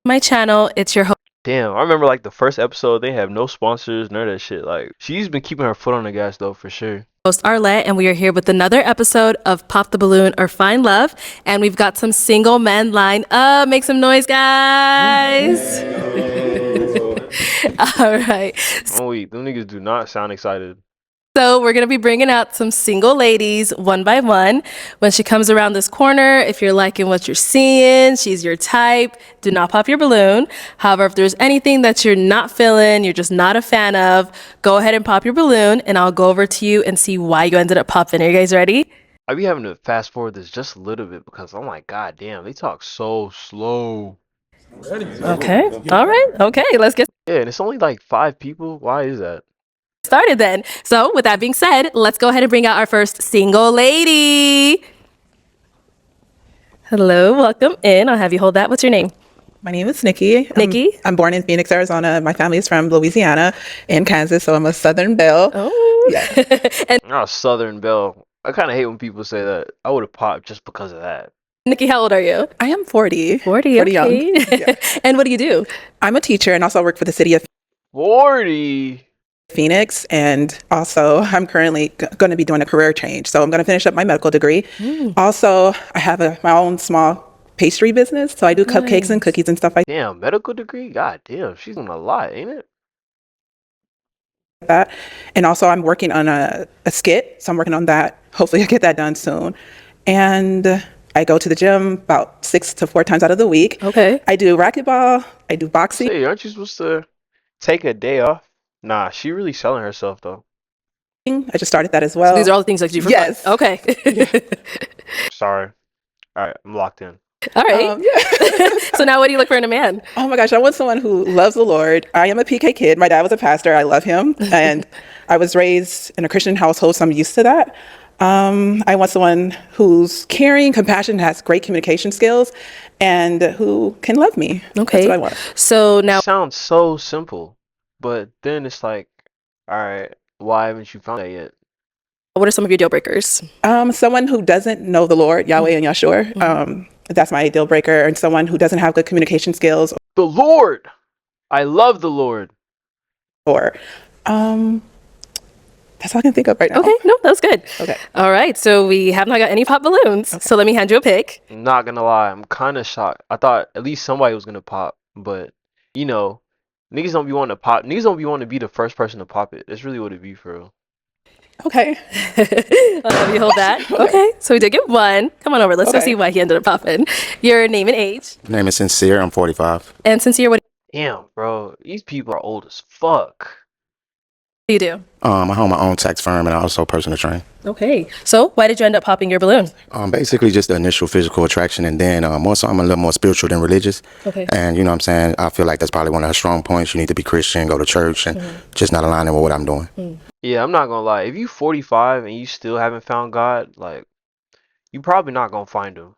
My channel. It's your Damn, I remember like the first episode, they have no sponsors, none of that shit. Like, she's been keeping her foot on the gas though, for sure. host Arlette, and we are here with another episode of Pop the Balloon or Find Love, and we've got some single men lined up. Make some noise, guys. All right. Oh wait, them niggas do not sound excited. So we're going to be bringing out some single ladies one by one. When she comes around this corner, if you're liking what you're seeing, she's your type, do not pop your balloon. However, if there's anything that you're not feeling, you're just not a fan of, go ahead and pop your balloon, and I'll go over to you and see why you ended up popping. Are you guys ready? I be having to fast forward this just a little bit because I'm like, god damn, they talk so slow. Okay. All right. Okay. Let's get Yeah, and it's only like 5 people. Why is that? started then. So with that being said, let's go ahead and bring out our first single lady. Hello, welcome in. I'll have you hold that. What's your name? My name is Nikki. Nikki? I'm born in Phoenix, Arizona. My family is from Louisiana and Kansas, so I'm a Southern belle. Oh. Yeah. And Oh, Southern Belle. I kind of hate when people say that. I would have popped just because of that. Nikki, how old are you? I am 40. 40, okay. young. Yeah. And what do you do? I'm a teacher and also work for the city of 40. Phoenix, and also I'm currently going to be doing a career change. So I'm going to finish up my medical degree. Also, I have my own small pastry business, so I do cupcakes and cookies and stuff like Damn, medical degree? God damn, she's doing a lot, ain't it? that. And also I'm working on a skit, so I'm working on that. Hopefully I get that done soon. And I go to the gym about 6 to 4 times out of the week. Okay. I do racquetball, I do boxing. Hey, aren't you supposed to take a day off? Nah, she really selling herself though. I just started that as well. These are all the things that you do for Yes. fun. Okay. Sorry. All right, I'm locked in. All right. Yeah. So now what do you look for in a man? Oh my gosh, I want someone who loves the Lord. I am a PK kid. My dad was a pastor. I love him. And I was raised in a Christian household, so I'm used to that. I want someone who's caring, compassionate, has great communication skills, and who can love me. Okay. That's what I want. So now, Sounds so simple, but then it's like, all right, why haven't you found that yet? what are some of your deal breakers? Someone who doesn't know the Lord, Yahweh and Yahshua. That's my deal breaker. And someone who doesn't have good communication skills, The Lord! I love the Lord. or that's all I can think of right now. Okay. No, that was good. Okay. All right. So we have not got any pop balloons. So let me hand you a pick. I'm not gonna lie, I'm kind of shocked. I thought at least somebody was gonna pop, but you know, niggas don't be wanting to pop. Niggas don't be wanting to be the first person to pop it. That's really what it be for real. Okay. I'll have you hold that. Okay. So we did get one. Come on over. Let's go Okay. see why he ended up popping. Your name and age. My name is Sincere. I'm 45. And Sincere, what Damn, bro, these people are old as fuck. do you do? I own my own tax firm and I also personal train. Okay. So why did you end up popping your balloon? Basically just the initial physical attraction, and then more so I'm a little more spiritual than religious. Okay. And you know what I'm saying? I feel like that's probably one of her strong points. You need to be Christian, go to church, and just not aligning with what I'm doing. Yeah, I'm not gonna lie. If you 45 and you still haven't found God, like, you probably not gonna find him.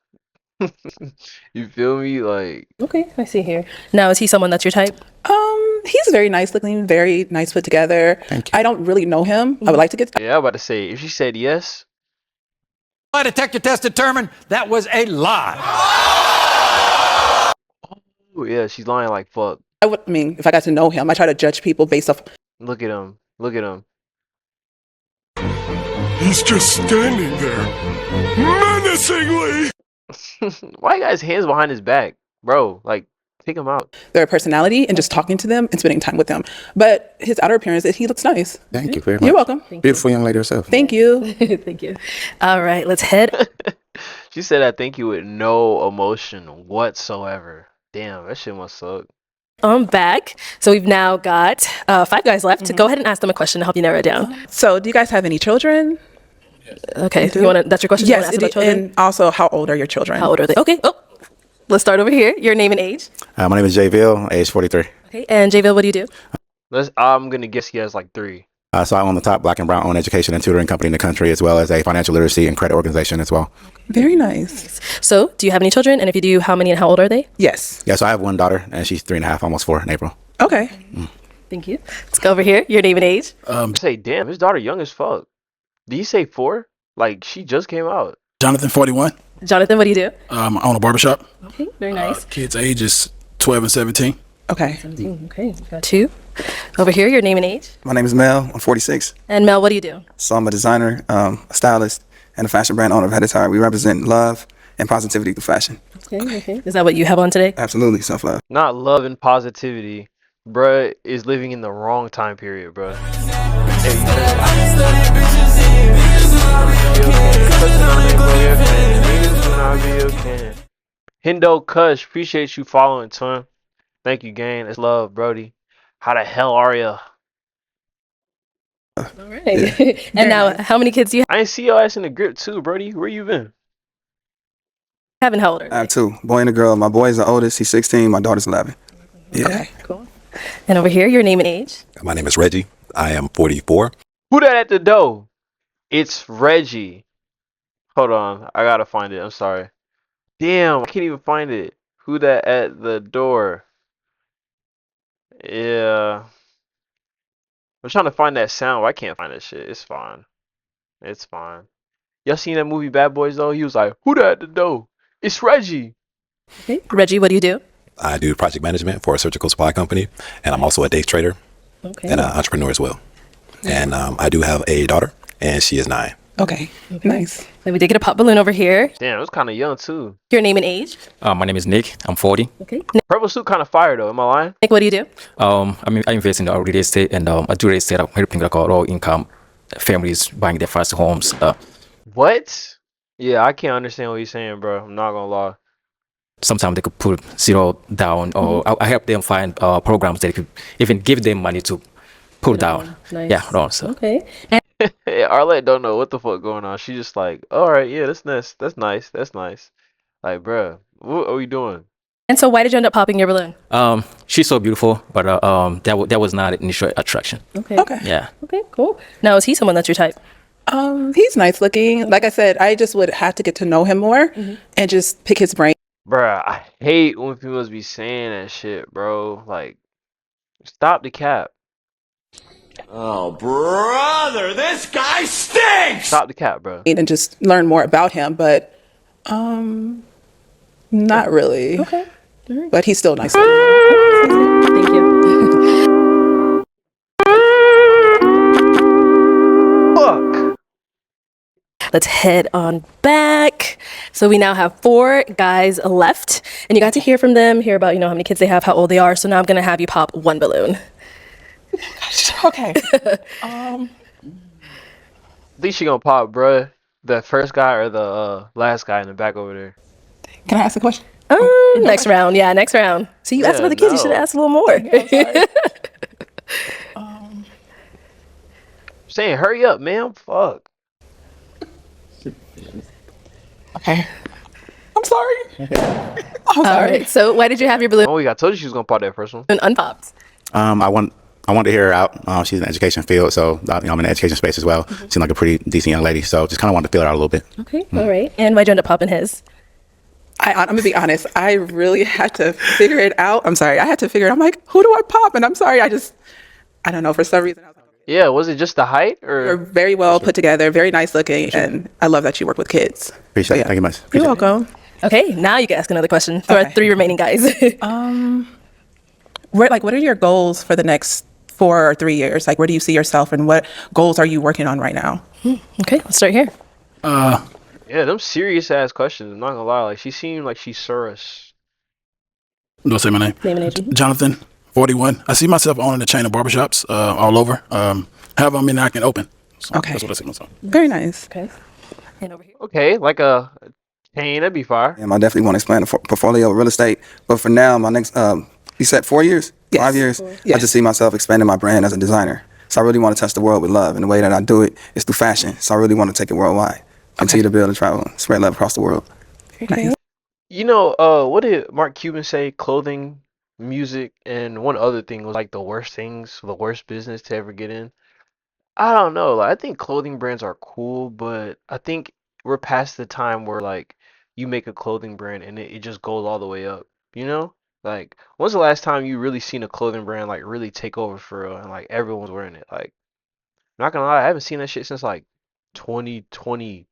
You feel me? Like, Okay. I see here. Now, is he someone that's your type? He's very nice looking, very nice put together. Thank you. I don't really know him. I would like to get yeah, I'm about to say, if she said yes, Lie detector test determined that was a lie. oh yeah, she's lying like fuck. I mean, if I got to know him, I try to judge people based off. Look at him. Look at him. He's just standing there, menacingly. Why you got his hands behind his back, bro? Like, take him out. Their personality and just talking to them and spending time with them. But his outer appearance, he looks nice. Thank you very much. You're welcome. Beautiful young lady herself. Thank you. Thank you. All right. Let's head. She said I thank you with no emotion whatsoever. Damn, that shit must suck. Back. So we've now got 5 guys left. To go ahead and ask them a question to help you narrow it down. So, do you guys have any children? Okay. You want to? That's your question. You wanna Yes. ask about children? And also, how old are your children? How old are they? Okay. Oh, let's start over here. Your name and age. My name is Jayville, age 43. Okay. And Jayville, what do you do? I'm gonna guess he has like 3. So I own the top Black and Brown owned education and tutoring company in the country, as well as a financial literacy and credit organization as well. Very nice. So, do you have any children? And if you do, how many and how old are they? Yes. Yeah, so I have one daughter, and she's 3.5, almost 4 in April. Okay. Thank you. Let's go over here. Your name and age. Say, damn, his daughter young as fuck. Did you say 4? Like, she just came out. Jonathan, 41. Jonathan, what do you do? I own a barbershop. Okay. Very nice. Kid's age is 12 and 17. Okay. Okay, you got 2. Over here, your name and age. My name is Mel. I'm 46. And Mel, what do you do? So I'm a designer, a stylist, and a fashion brand owner of Head Attire. We represent love and positivity through fashion. Okay. Is that what you have on today? Absolutely, self-love. Not love and positivity. Bruh is living in the wrong time period, bruh. Hey, Hindo Kush, appreciate you following, twin. Thank you, gang. It's love, Brody. How the hell are ya? All right. And now, how many kids do you I ain't see your ass in the grip too, Brody. Where you been? have and how old are I they? have 2, boy and a girl. My boy is the oldest. He's 16. My daughter's 11. Yeah. Okay. Cool. And over here, your name and age. My name is Reggie. I am 44. Who that at the door? It's Reggie. Hold on, I gotta find it. I'm sorry. Damn, I can't even find it. Who that at the door? Yeah. I'm trying to find that sound, but I can't find that shit. It's fine. It's fine. Y'all seen that movie Bad Boys though? He was like, who that at the door? It's Reggie. Okay. Reggie, what do you do? I do project management for a surgical supply company, and I'm also a day trader Okay. and an entrepreneur as well. And I do have a daughter, and she is 9. Okay. Nice. Then we did get a pop balloon over here. Damn, it was kind of young too. Your name and age. My name is Nick. I'm 40. Okay. Purple suit kind of fire though. Am I lying? Nick, what do you do? I invest in the real estate, and I do real estate. I'm helping like low income families buying their first homes. What? Yeah, I can't understand what you're saying, bro. I'm not gonna lie. Sometimes they could put zero down, or I help them find programs that could even give them money to put down. Nice. Yeah, no, so. Okay. And Yeah, Arlette don't know what the fuck going on. She just like, all right, yeah, that's nice. That's nice. That's nice. Like, bruh, what are we doing? so why did you end up popping your balloon? She's so beautiful, but that was not an initial attraction. Okay. Okay. Yeah. Okay, cool. Now, is he someone that's your type? He's nice looking. Like I said, I just would have to get to know him more and just pick his brain. Bruh, I hate when females be saying that shit, bro. Like, stop the cap. Oh, brother, this guy stinks! Stop the cap, bro. And just learn more about him, but not really. Okay. But he's still nice looking. Thank you. Fuck. Let's head on back. So we now have 4 guys left, and you got to hear from them, hear about, how many kids they have, how old they are. So now I'm going to have you pop 1 balloon. Okay. I think she gonna pop, bruh. The first guy or the last guy in the back over there. Can I ask a question? Next round. Yeah, next round. See, you asked Yeah, about the kids. You no. should have asked a little more. Saying, hurry up, man. Fuck. Okay. I'm sorry. I'm All sorry. right. So why did you have your balloon Oh, I told you she was gonna pop that first one. unpopped? I wanted to hear her out. She's in the education field, so I'm in the education space as well. Seems like a pretty decent young lady, so just kind of wanted to feel her out a little bit. Okay. All right. And why'd you end up popping his? I'm gonna be honest. I really had to figure it out. I'm sorry. I had to figure it. I'm like, who do I pop? And I'm sorry. I don't know. For some reason, I was like, Yeah, was it just the height you're or? very well put together, very nice looking, and I love that you work with kids. Appreciate Yeah. it. Thank you much. You're Appreciate it. welcome. Okay. Now you can ask another question for our Okay. 3 remaining guys. What are your goals for the next 4 or 3 years? Like, where do you see yourself, and what goals are you working on right now? Okay. Let's start here. Yeah, them serious ass questions. I'm not gonna lie. Like, she seemed like she's Surus. Do I say my name? Name and age. Jonathan, 41. I see myself owning a chain of barbershops all over. However many I can open. So Okay. That's what I see myself. Very nice. Okay. And over here. Okay, like a chain, that'd be fire. I definitely want to expand the portfolio of real estate. But for now, my next, you said 4 years? Yes. 5 years? Yes. I just see myself expanding my brand as a designer. So I really want to touch the world with love. And the way that I do it is through fashion. So I really want to take it worldwide. Continue to build and travel, spread love across the world. Nice. You know, what did Mark Cuban say? Clothing, music, and one other thing was like the worst things, the worst business to ever get in. I don't know. Like, I think clothing brands are cool, but I think we're past the time where like you make a clothing brand and it just goes all the way up. You know? Like, when's the last time you really seen a clothing brand like really take over for real and like everyone's wearing it? Like, not gonna lie, I haven't seen that shit since like 2020.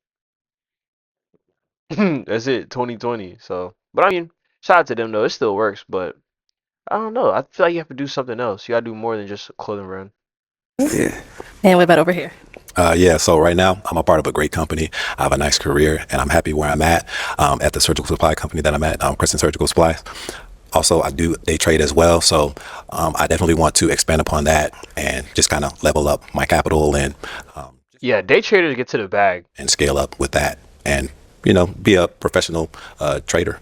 That's it, 2020. So, but I mean, shout out to them though. It still works, but I don't know. I feel like you have to do something else. You gotta do more than just a clothing brand. Yeah. And what about over here? Yeah, so right now I'm a part of a great company. I have a nice career and I'm happy where I'm at the surgical supply company that I'm at, Crescent Surgical Supplies. Also, I do day trade as well. So I definitely want to expand upon that and just kind of level up my capital Yeah, day traders get to the bag. and scale up with that and, be a professional trader,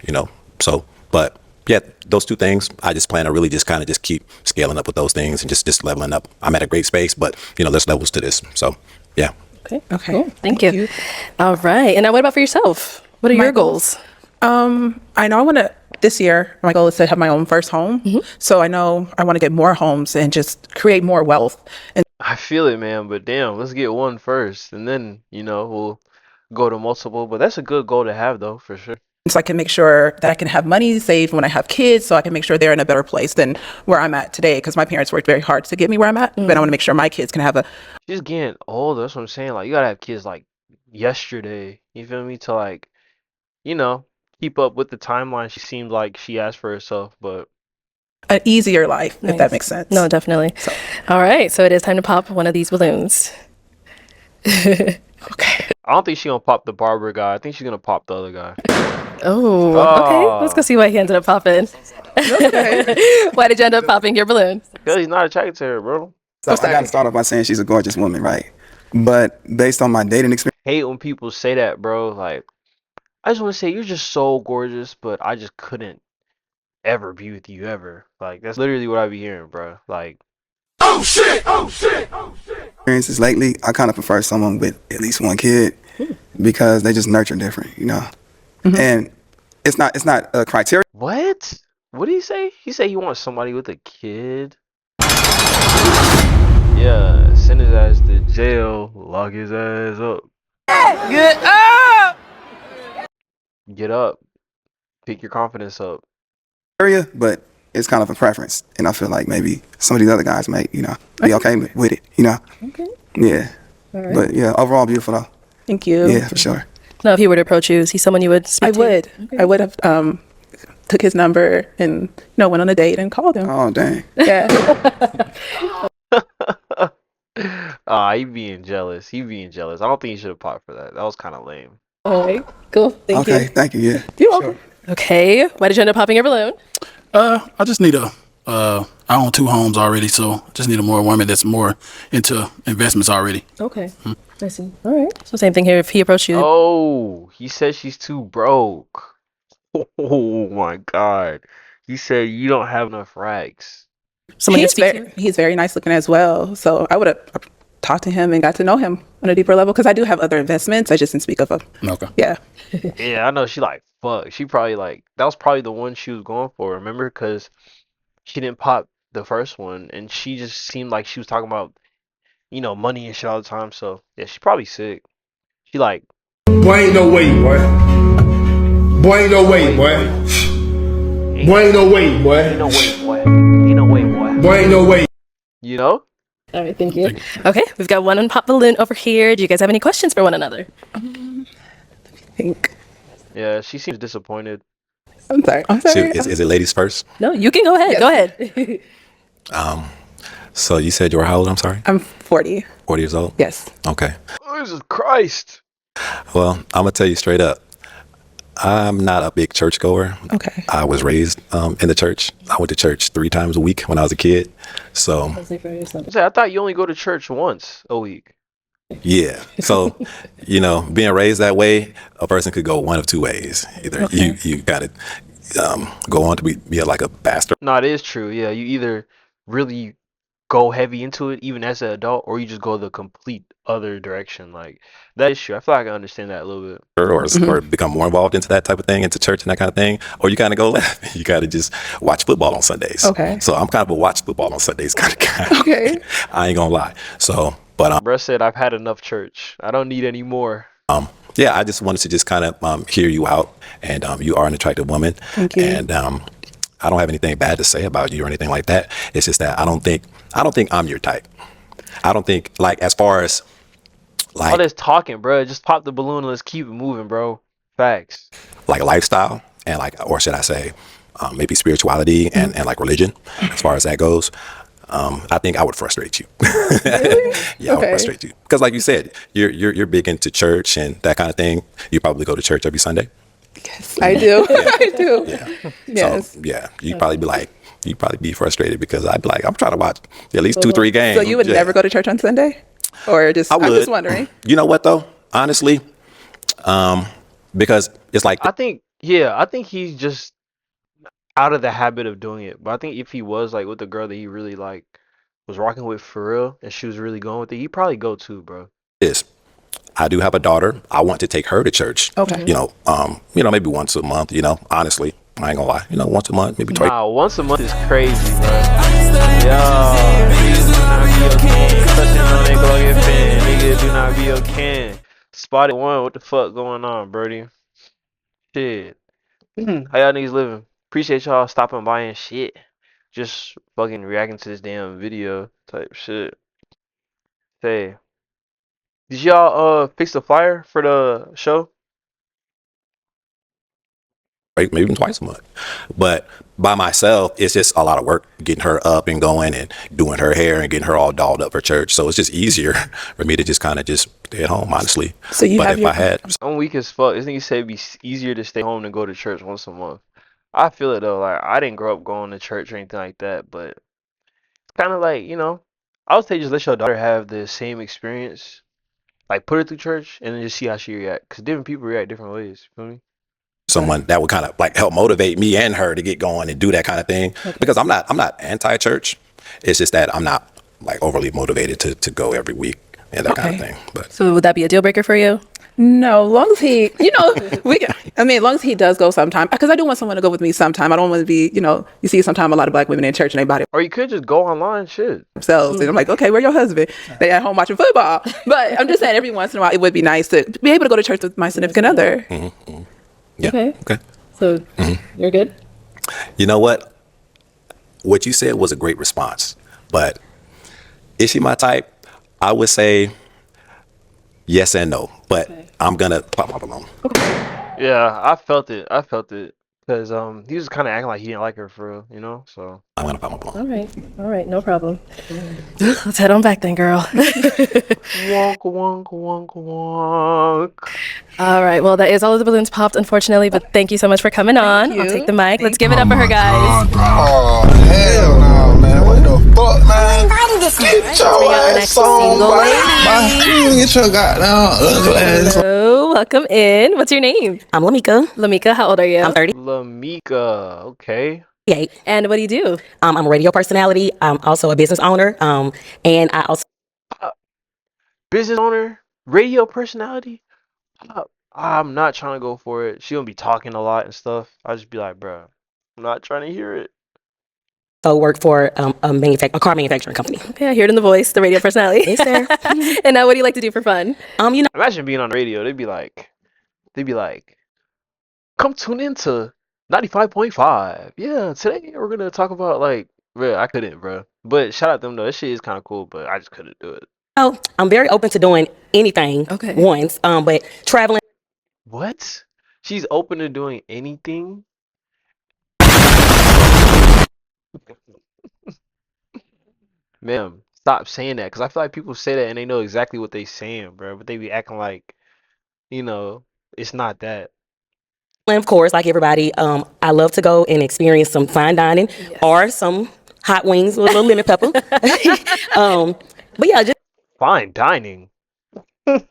So, but yeah, those two things, I just plan to really just kind of just keep scaling up with those things and just leveling up. I'm at a great space, but, there's levels to this. So, yeah. Okay. Okay. Cool. Thank you. All right. And now what about for yourself? What are your goals? I know I want to, this year, my goal is to have my own first home. So I know I want to get more homes and just create more wealth. And I feel it, man, but damn, let's get one first, and then, we'll go to multiple. But that's a good goal to have, though, for sure. so I can make sure that I can have money saved when I have kids, so I can make sure they're in a better place than where I'm at today. Because my parents worked very hard to get me where I'm at, but I want to make sure my kids can have a. She's getting older. That's what I'm saying. Like, you gotta have kids like yesterday. You feel me? To like, you know, keep up with the timeline. She seemed like she asked for herself, but An easier life, if that makes sense. No, definitely. So. All right. So it is time to pop one of these balloons. Okay. I don't think she's gonna pop the barber guy. I think she's gonna pop the other guy. Oh, okay. Let's go see why he ended up popping. Why did you end up popping your balloon? Because he's not attracted to her, bro. So I got to start off by saying she's a gorgeous woman, right? But based on my dating experience, Hate when people say that, bro. Like, I just want to say you're just so gorgeous, but I just couldn't ever be with you ever. Like, that's literally what I be hearing, bro. Like, experiences lately, I kind of prefer someone with at least one kid because they just nurture different, And it's not a criteria. what? What did he say? He said he wants somebody with a kid. Yeah, send his ass to jail, lock his ass up. Get up! Get up. Pick your confidence up. Area, but it's kind of a preference, and I feel like maybe some of these other guys might, be okay with it, Okay. Yeah. All right. But yeah, overall beautiful though. Thank you. Yeah, for sure. No, if he were to approach you, is he someone you would speak I to? would. I would have took his number and went on a date and called him. Oh dang. Yeah. He being jealous. He being jealous. I don't think he should have popped for that. That was kind of lame. All right. Cool. Thank Okay, you. thank you. Yeah. You're welcome. Okay. Why did you end up popping your balloon? I just need I own 2 homes already, so I just need a more woman that's more into investments already. Okay. I see. All right. So same thing here. If he approached you, Oh, he said she's too broke. Oh my God. He said you don't have enough racks. someone you He's speak very, to? he's very nice looking as well. So I would have talked to him and got to know him on a deeper level because I do have other investments. I just didn't speak of them. Okay. Yeah. Yeah, I know. She like, fuck. She probably like, that was probably the one she was going for. Remember? Because she didn't pop the first one and she just seemed like she was talking about, money and shit all the time. So yeah, she's probably sick. She like, Boy, ain't no way, boy. Boy, ain't no way, boy. Boy, ain't no way, boy. ain't no way, boy. Ain't no way, boy. Boy, ain't no way. You know? All right. Thank you. Okay. We've got one pop balloon over here. Do you guys have any questions for one another? I think. Yeah, she seems disappointed. I'm sorry. I'm So sorry. is it ladies first? No, you can go ahead. Yes. Go ahead. So you said you were how old? I'm sorry. I'm 40. 40 years old? Yes. Okay. Jesus Christ. Well, I'm going to tell you straight up. I'm not a big churchgoer. Okay. I was raised in the church. I went to church 3 times a week when I was a kid. So, I thought you only go to church once a week. yeah. So, being raised that way, a person could go one of 2 ways. Either you got to go on to be like a pastor. No, it is true. Yeah, you either really go heavy into it, even as an adult, or you just go the complete other direction. Like, that is true. I feel like I understand that a little bit. Or become more involved into that type of thing, into church and that kind of thing, or you kind of go left. You got to just watch football on Sundays. Okay. So I'm kind of a watch football on Sundays kind of guy. Okay. I ain't gonna lie. So, but Bruh said, I've had enough church. I don't need any more. yeah, I just wanted to just kind of hear you out, and you are an attractive woman. Thank you. And I don't have anything bad to say about you or anything like that. It's just that I don't think I'm your type. I don't think, like, as far as All like this talking, bruh. Just pop the balloon and let's keep it moving, bro. Facts. lifestyle and like, or should I say, maybe spirituality and like religion, as far as that goes. I think I would frustrate you. Yeah, I would frustrate you because, like you said, you're big into church and that kind of thing. You probably go to church every Sunday. Yes, I do. I do. Yeah. Yes. So yeah, you'd probably be like, you'd probably be frustrated because I'd be like, I'm trying to watch at least 2-3 games. So you would never go to church on Sunday, or just? I would. I'm just wondering. You know what though? Honestly, because it's like I think he's just out of the habit of doing it. But I think if he was like with the girl that he really like was rocking with for real and she was really going with it, he'd probably go too, bro. this. I do have a daughter. I want to take her to church. Okay. Maybe once a month. Honestly, I ain't gonna lie. Once a month, maybe twice. Nah, once a month is crazy, bro. Yo, niggas do not be okay. Clutching on they go get fan. Niggas do not be okay. Spotted one. What the fuck going on, Brody? Shit. How y'all niggas living? Appreciate y'all stopping by and shit. Just fucking reacting to this damn video type shit. Hey, did y'all fix the flyer for the show? Right, maybe even twice a month. But by myself, it's just a lot of work getting her up and going and doing her hair and getting her all dolled up for church. So it's just easier for me to just kind of just stay at home, honestly. So you but have if your. I had I'm weak as fuck. This nigga said it'd be easier to stay home than go to church once a month. I feel it though. Like I didn't grow up going to church or anything like that, but it's kind of like I would say just let your daughter have the same experience. Like put her through church and then just see how she react. Cause different people react different ways. You feel me? someone that would kind of like help motivate me and her to get going and do that kind of thing, because I'm not anti-church. It's just that I'm not like overly motivated to go every week and that kind of thing. But So would that be a deal breaker for you? No, long as he, as long as he does go sometime, because I do want someone to go with me sometime. I don't want to be, you see sometime a lot of black women in church and they body Or you could just go online, shit. themselves. And I'm like, okay, where's your husband? They at home watching football. But I'm just saying every once in a while, it would be nice to be able to go to church with my significant other. yeah. Okay. So you're good? You know what? What you said was a great response, but is she my type? I would say yes and no, but I'm gonna pop my balloon. Yeah, I felt it. Cause he was kind of acting like he didn't like her for real, So I'm gonna pop my balloon. All right, no problem. Let's head on back then, girl. wonk wonk wonk wonk. All right, well, that is all of the balloons popped, unfortunately, but thank you so much for coming on. I'll take the mic. Let's give it up for her, guys. Oh, hell no, man. What the fuck, man? Get your Bring out our next ass on, single boy. lady. Get your goddamn ugly ass. Hello, welcome in. What's your name? I'm Lamika. Lamika, how old are you? I'm 38. Lamika, okay. And what do you do? I'm a radio personality. I'm also a business owner. And I also Business owner, radio personality. I'm not trying to go for it. She gonna be talking a lot and stuff. I just be like, bro, I'm not trying to hear it. work for a car manufacturing company. Okay, I hear it in the voice, the radio personality. Yes, sir. And now what do you like to do for fun? Imagine being on the radio. They'd be like, come tune in to 95.5. Yeah, today we're gonna talk about bro, I couldn't, bro. But shout out them though. That shit is kind of cool, but I just couldn't do it. I'm very open to doing anything once. But traveling. What? She's open to doing anything? Ma'am, stop saying that, because I feel like people say that and they know exactly what they saying, bro. But they be acting like, it's not that. Of course, like everybody, I love to go and experience some fine dining or some hot wings with a little lemon pepper. But yeah, just Fine dining. Well,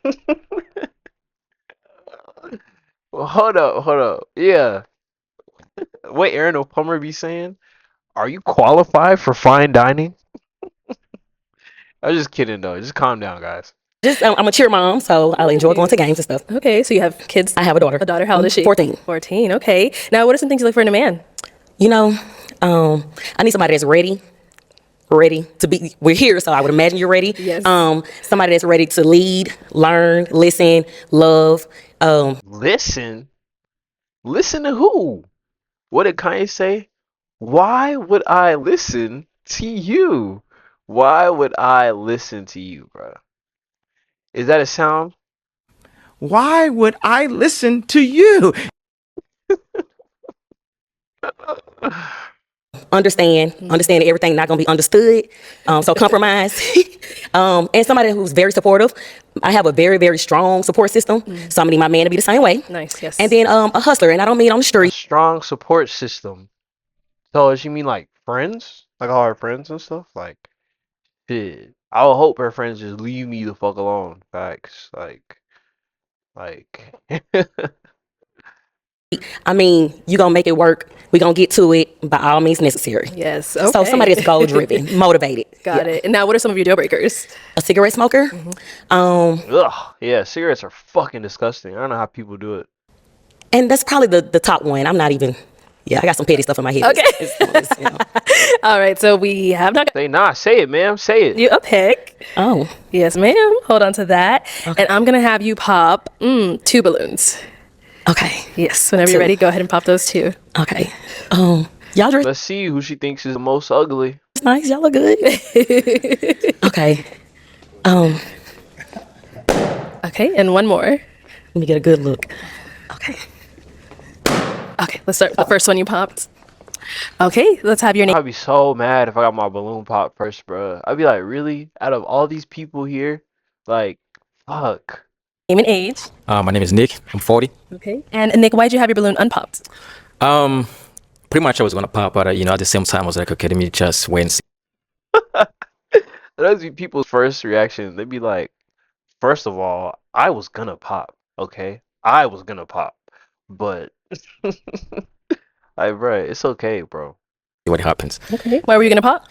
hold up. Yeah. What Aaron O'Plumber be saying? Are you qualified for fine dining? I'm just kidding though. Just calm down, guys. I'm a cheer mom, so I enjoy going to games and stuff. Okay, so you have kids? I have a daughter. A daughter, how old is she? 14. 14, okay. Now, what are some things you look for in a man? I need somebody that's ready to be. We're here, so I would imagine you're ready. Yes. Somebody that's ready to lead, learn, listen, love. Listen? Listen to who? What did Kanye say? Why would I listen to you? Why would I listen to you, bro? Is that a sound? Why would I listen to you? understand everything not gonna be understood. So compromise. And somebody who's very supportive. I have a very, very strong support system. So I need my man to be the same way. Nice, yes. And then a hustler, and I don't mean on the street. Strong support system. So does she mean like friends? Like all her friends and stuff? Like, shit. I would hope her friends just leave me the fuck alone. Facts. Like. I mean, you gonna make it work. We gonna get to it by all means necessary. Yes. Okay. So somebody that's goal driven, motivated. Got it. And now, what are some of your deal breakers? A cigarette smoker. Ugh. Yeah, cigarettes are fucking disgusting. I don't know how people do it. And that's probably the top one. I'm not even. Yeah, I got some petty stuff in my head. Okay. It's, you know. All right. So we have not. Say it, ma'am. Say it. You a pick. Oh. Yes, ma'am. Hold on to that. Okay. And I'm gonna have you pop 2 balloons. Okay. Yes. Whenever 2. you're ready, go ahead and pop those 2. Okay. Y'all dress Let's see who she thinks is the most ugly. nice. Y'all look good. Okay. Okay. And one more. Let me get a good look. Okay. Okay. Let's start with the first one you popped. Okay. Let's have your name. I'd be so mad if I got my balloon pop first, bro. I'd be like, really? Out of all these people here, like, fuck. Name and age. My name is Nick. I'm 40. Okay. And Nick, why'd you have your balloon unpopped? Pretty much I was gonna pop, but at the same time I was like, okay, let me just wait and see. That'd be people's first reaction. They'd be like, first of all, I was gonna pop, okay? I was gonna pop. But, like, bro, it's okay, bro. What happens. Okay. Why were you gonna pop?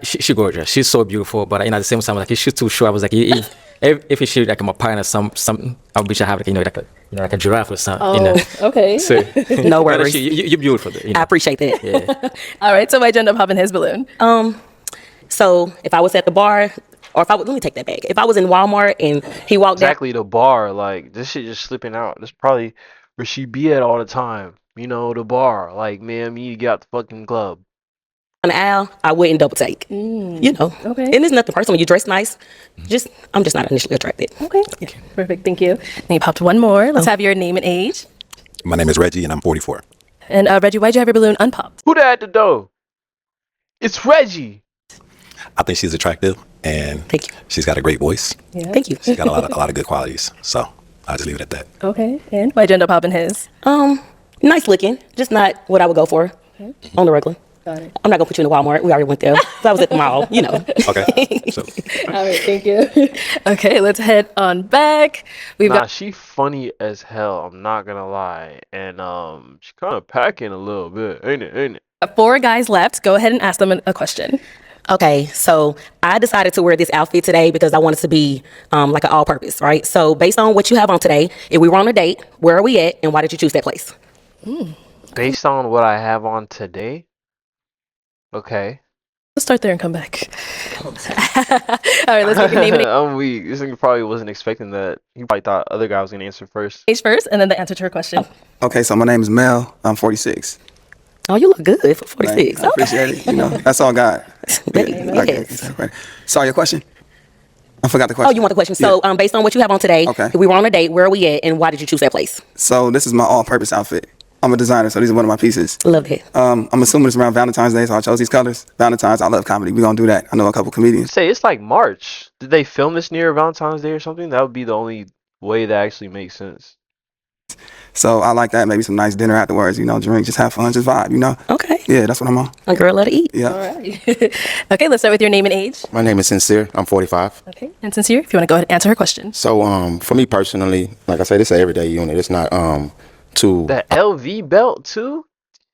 She gorgeous. She's so beautiful, but at the same time, like, she's too short. I was like, if she like my partner, something, I wish I have like a giraffe or something. Okay. So, No worries. You're beautiful. I appreciate that. Yeah. All right. So why'd you end up popping his balloon? So if I was at the bar, or if I was, let me take that back. If I was in Walmart and he walked Exactly, the bar, like, this shit just slipping out. That's probably where she be at all the time. You know, the bar. Like, man, you get out the fucking club. down the aisle, I wouldn't double take. You know. Okay. And it's nothing personal. You dress nice. I'm just not initially attracted. Okay. Perfect. Thank you. Then you popped one more. Let's have your name and age. My name is Reggie, and I'm 44. And Reggie, why'd you have your balloon unpopped? Who that at the door? It's Reggie. I think she's attractive, and Thank you. she's got a great voice. Yeah. Thank you. She's got a lot of good qualities. So I'll just leave it at that. Okay. And why'd you end up popping his? Nice looking, just not what I would go for on the regular. Got it. I'm not gonna put you in the Walmart. We already went there. So I was at the mall, you know. Okay. So All right. Thank you. Okay. Let's head on back. We've Nah, got. she funny as hell. I'm not gonna lie, and she kind of packing a little bit, ain't it? 4 guys left. Go ahead and ask them a question. Okay, so I decided to wear this outfit today because I wanted to be like an all-purpose, right? So based on what you have on today, if we were on a date, where are we at, and why did you choose that place? Based on what I have on today. Okay. Let's start there and come back. All right. Let's make your name and I'm weak. This nigga probably wasn't expecting that. He probably thought other guy was gonna answer first. age first, and then the answer to her question. Okay, so my name is Mel. I'm 46. Oh, you look good for 46. Thanks. I appreciate it. You know, that's all God. Yes. Okay. Sorry, your question? I forgot the Oh, question. you want the question? So based on what you have on today, Okay. if we were on a date, where are we at, and why did you choose that place? So this is my all-purpose outfit. I'm a designer, so these are one of my pieces. Love that. I'm assuming it's around Valentine's Day, so I chose these colors. Valentine's, I love comedy. We're going to do that. I know a couple comedians. Say it's like March. Did they film this near Valentine's Day or something? That would be the only way that actually makes sense. So I like that. Maybe some nice dinner afterwards, you know, drink, just have fun, just vibe, you know? Okay. Yeah, that's what I'm on. A girl love to eat. Yeah. All right. Okay. Let's start with your name and age. My name is Sincere. I'm 45. Okay. And Sincere, if you want to go ahead and answer her question. So for me personally, like I said, it's an everyday unit. It's not too That LV belt too?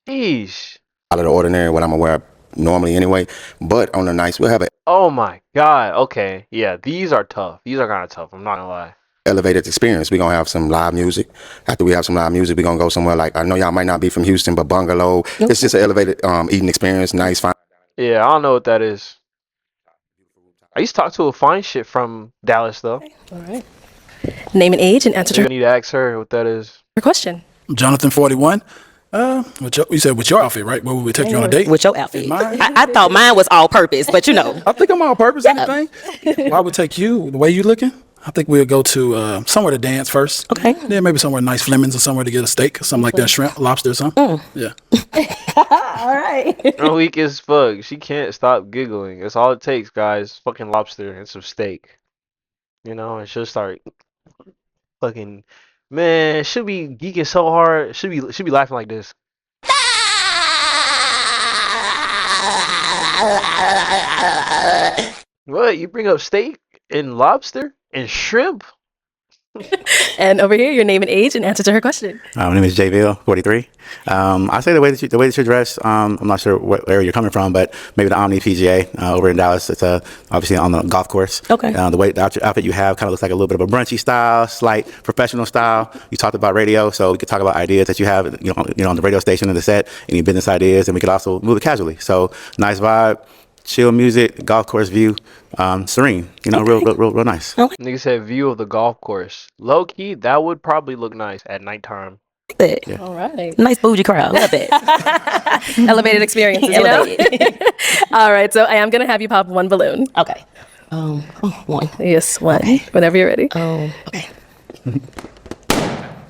Sheesh. out of the ordinary what I'm gonna wear normally anyway. But on the nights we'll have an Oh my god. Okay. Yeah, these are tough. These are kind of tough. I'm not gonna lie. elevated experience. We're gonna have some live music. After we have some live music, we're gonna go somewhere like, I know y'all might not be from Houston, but Bungalow. It's just an elevated eating experience, nice, fine. Yeah, I don't know what that is. I used to talk to a fine shit from Dallas though. All right. Name and age and answer to You her need to ask her what that is. question. Jonathan 41. You said with your outfit, right? Where would we take you on a date? With your outfit. Mine? I thought mine was all purpose, but you know. I think I'm all purpose. Anything? Well, I would take you the way you looking. I think we'll go to somewhere to dance first. Okay. Then maybe somewhere nice, Fleming's, or somewhere to get a steak, something like that, shrimp, lobster, or something. Yeah. All right. I'm weak as fuck. She can't stop giggling. That's all it takes, guys. Fucking lobster and some steak. You know, and she'll start fucking. Man, she'll be geeking so hard. She'll be laughing like this. What? You bring up steak and lobster and shrimp? And over here, your name and age and answer to her question. My name is Jayville, 43. I say the way that you dress. I'm not sure what area you're coming from, but maybe the Omni PGA over in Dallas. It's obviously on the golf course. Okay. The outfit you have kind of looks like a little bit of a brunchy style, slight professional style. You talked about radio, so we could talk about ideas that you have, on the radio station and the set, any business ideas, and we could also move it casually. So nice vibe. Chill music, golf course view, serene. Real nice. Nigga said view of the golf course. Low key, that would probably look nice at nighttime. Yeah. All right. Nice bougie crowd. Love it. Elevated experiences, you know? All right, so I am going to have you pop one balloon. Okay. One. Yes, one. Okay. Whenever you're ready. Okay.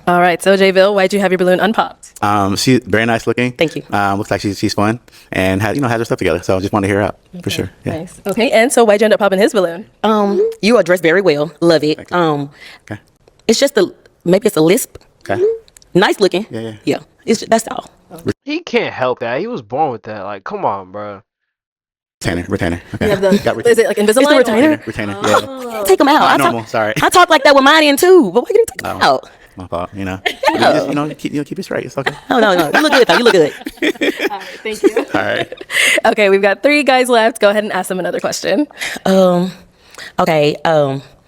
All right, so Jayville, why'd you have your balloon unpopped? She's very nice looking. Thank you. Looks like she's fun and has her stuff together. So I just want to hear her out for sure. Yeah. Nice. Okay, and so why'd you end up popping his balloon? You are dressed very well. Love it. Okay. It's just maybe it's a lisp. Okay. Nice looking. Yeah. That's all. He can't help that. He was born with that. Like, come on, bro. Retainer. Okay. You have is it like Invisalign? It's the retainer. Retainer. Yeah. Take them out. Normal. Sorry. I talk like that with mine in too, but why you take them out? My fault. Keep it straight. It's okay. No. You look good though. You look good. All right, thank you. All right. Okay, we've got 3 guys left. Go ahead and ask them another question. Okay.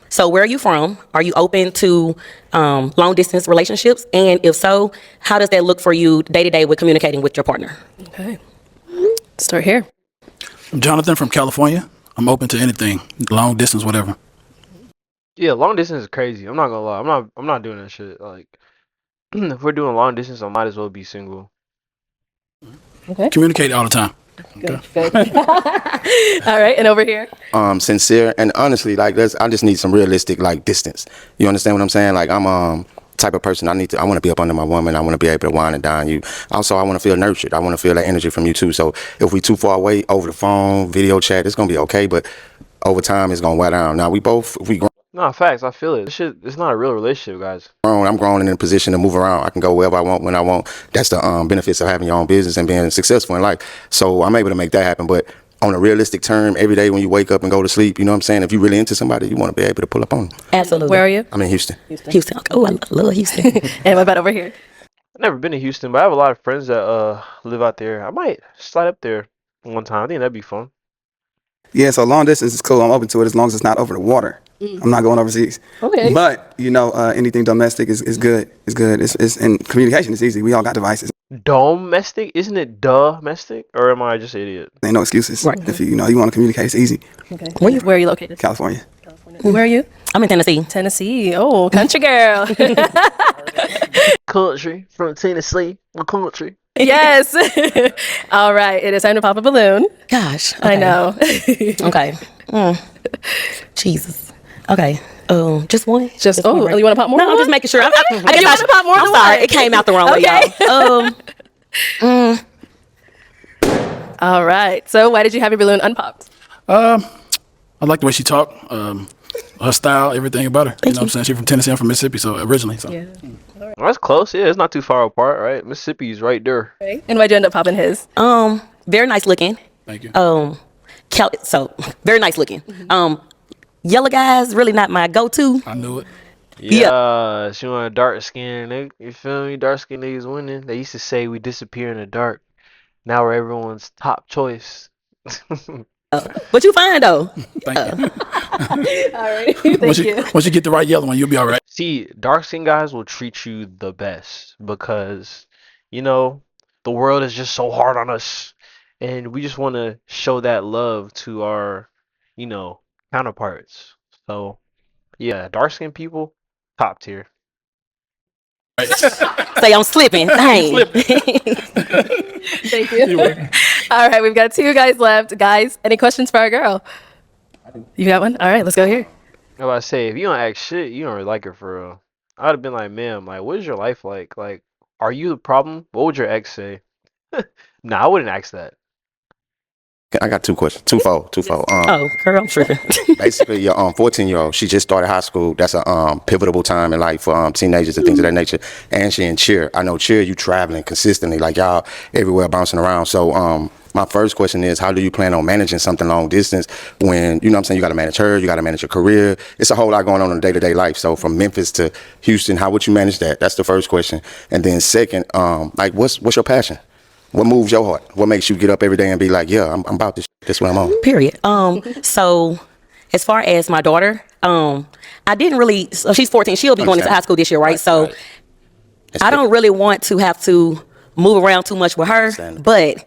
So where are you from? Are you open to long distance relationships? And if so, how does that look for you day to day with communicating with your partner? Okay. Start here. I'm Jonathan from California. I'm open to anything, long distance, whatever. Yeah, long distance is crazy. I'm not gonna lie. I'm not doing that shit. Like, if we're doing long distance, I might as well be single. Okay. Communicate all the time. Good. All right, and over here. Sincere and honestly, like I just need some realistic distance. You understand what I'm saying? Like I'm type of person I want to be up under my woman. I want to be able to wine and dine you. Also, I want to feel nurtured. I want to feel that energy from you too. So if we too far away over the phone, video chat, it's gonna be okay. But over time, it's gonna wear down. Now we grown. No, facts. I feel it. This shit, it's not a real relationship, guys. I'm grown and in a position to move around. I can go wherever I want, when I want. That's the benefits of having your own business and being successful in life. So I'm able to make that happen. But on a realistic term, every day when you wake up and go to sleep, you know what I'm saying? If you're really into somebody, you want to be able to pull up on them. Absolutely. Where are you? I'm in Houston. Houston. Oh, I love Houston. And what about over here? I've never been to Houston, but I have a lot of friends that live out there. I might slide up there one time. I think that'd be fun. Yeah, so long distance is cool. I'm open to it as long as it's not over the water. I'm not going overseas. Okay. But anything domestic is good. It's good. It's in communication. It's easy. We all got devices. Domestic? Isn't it domestic? Or am I just an idiot? Ain't no excuses. Right. If you want to communicate, it's easy. Okay. Where are you located? California. Where are you? I'm in Tennessee. Tennessee. Oh, country girl. Country from Tennessee. Country. Yes. All right. It is time to pop a balloon. Gosh. I know. Okay. Jesus. Okay. Just one. Just one, right? You want to pop more? No, I'm just making sure. Okay. I guess you want to pop more? I'm sorry. It came out the wrong way, y'all. All right. So why did you have your balloon unpopped? I like the way she talked. Her style, everything about her. You know what I'm saying? She's from Tennessee. I'm from Mississippi, so originally. So. Yeah. Well, that's close. Yeah, it's not too far apart, right? Mississippi's right there. Right. And why'd you end up popping his? Very nice looking. Thank you. So very nice looking. Yellow guys really not my go-to. I knew it. Yeah, she want a dark skin nigga. You feel me? Dark skin niggas winning. They used to say we disappear in the dark. Now we're everyone's top choice. But you fine though. Thank you. All right. Thank you. Once you get the right yellow one, you'll be all right. See, dark skin guys will treat you the best because, the world is just so hard on us. And we just want to show that love to our, counterparts. So, yeah, dark skinned people, top tier. Right. Say I'm slipping. Dang. Thank you. All right, we've got 2 guys left. Guys, any questions for our girl? You got one? All right, let's go here. I about to say, if you don't act shit, you don't really like her for real. I'd have been like, ma'am, like, what is your life like? Like, are you the problem? What would your ex say? Nah, I wouldn't ask that. I got two questions, twofold. Oh, girl, I'm tripping. Basically, your 14-year-old, she just started high school. That's a pivotal time in life for teenagers and things of that nature. And she in cheer. I know cheer, you traveling consistently, like y'all everywhere bouncing around. So my first question is, how do you plan on managing something long distance when, you know what I'm saying, you got to manage her, you got to manage your career. It's a whole lot going on in day-to-day life. So from Memphis to Houston, how would you manage that? That's the first question. And then second, like what's your passion? What moves your heart? What makes you get up every day and be like, yeah, I'm about this. That's what I'm on. Period. So as far as my daughter, I didn't really. So she's 14. She'll be going into high school this year, right? So I don't really want to have to move around too much with her, but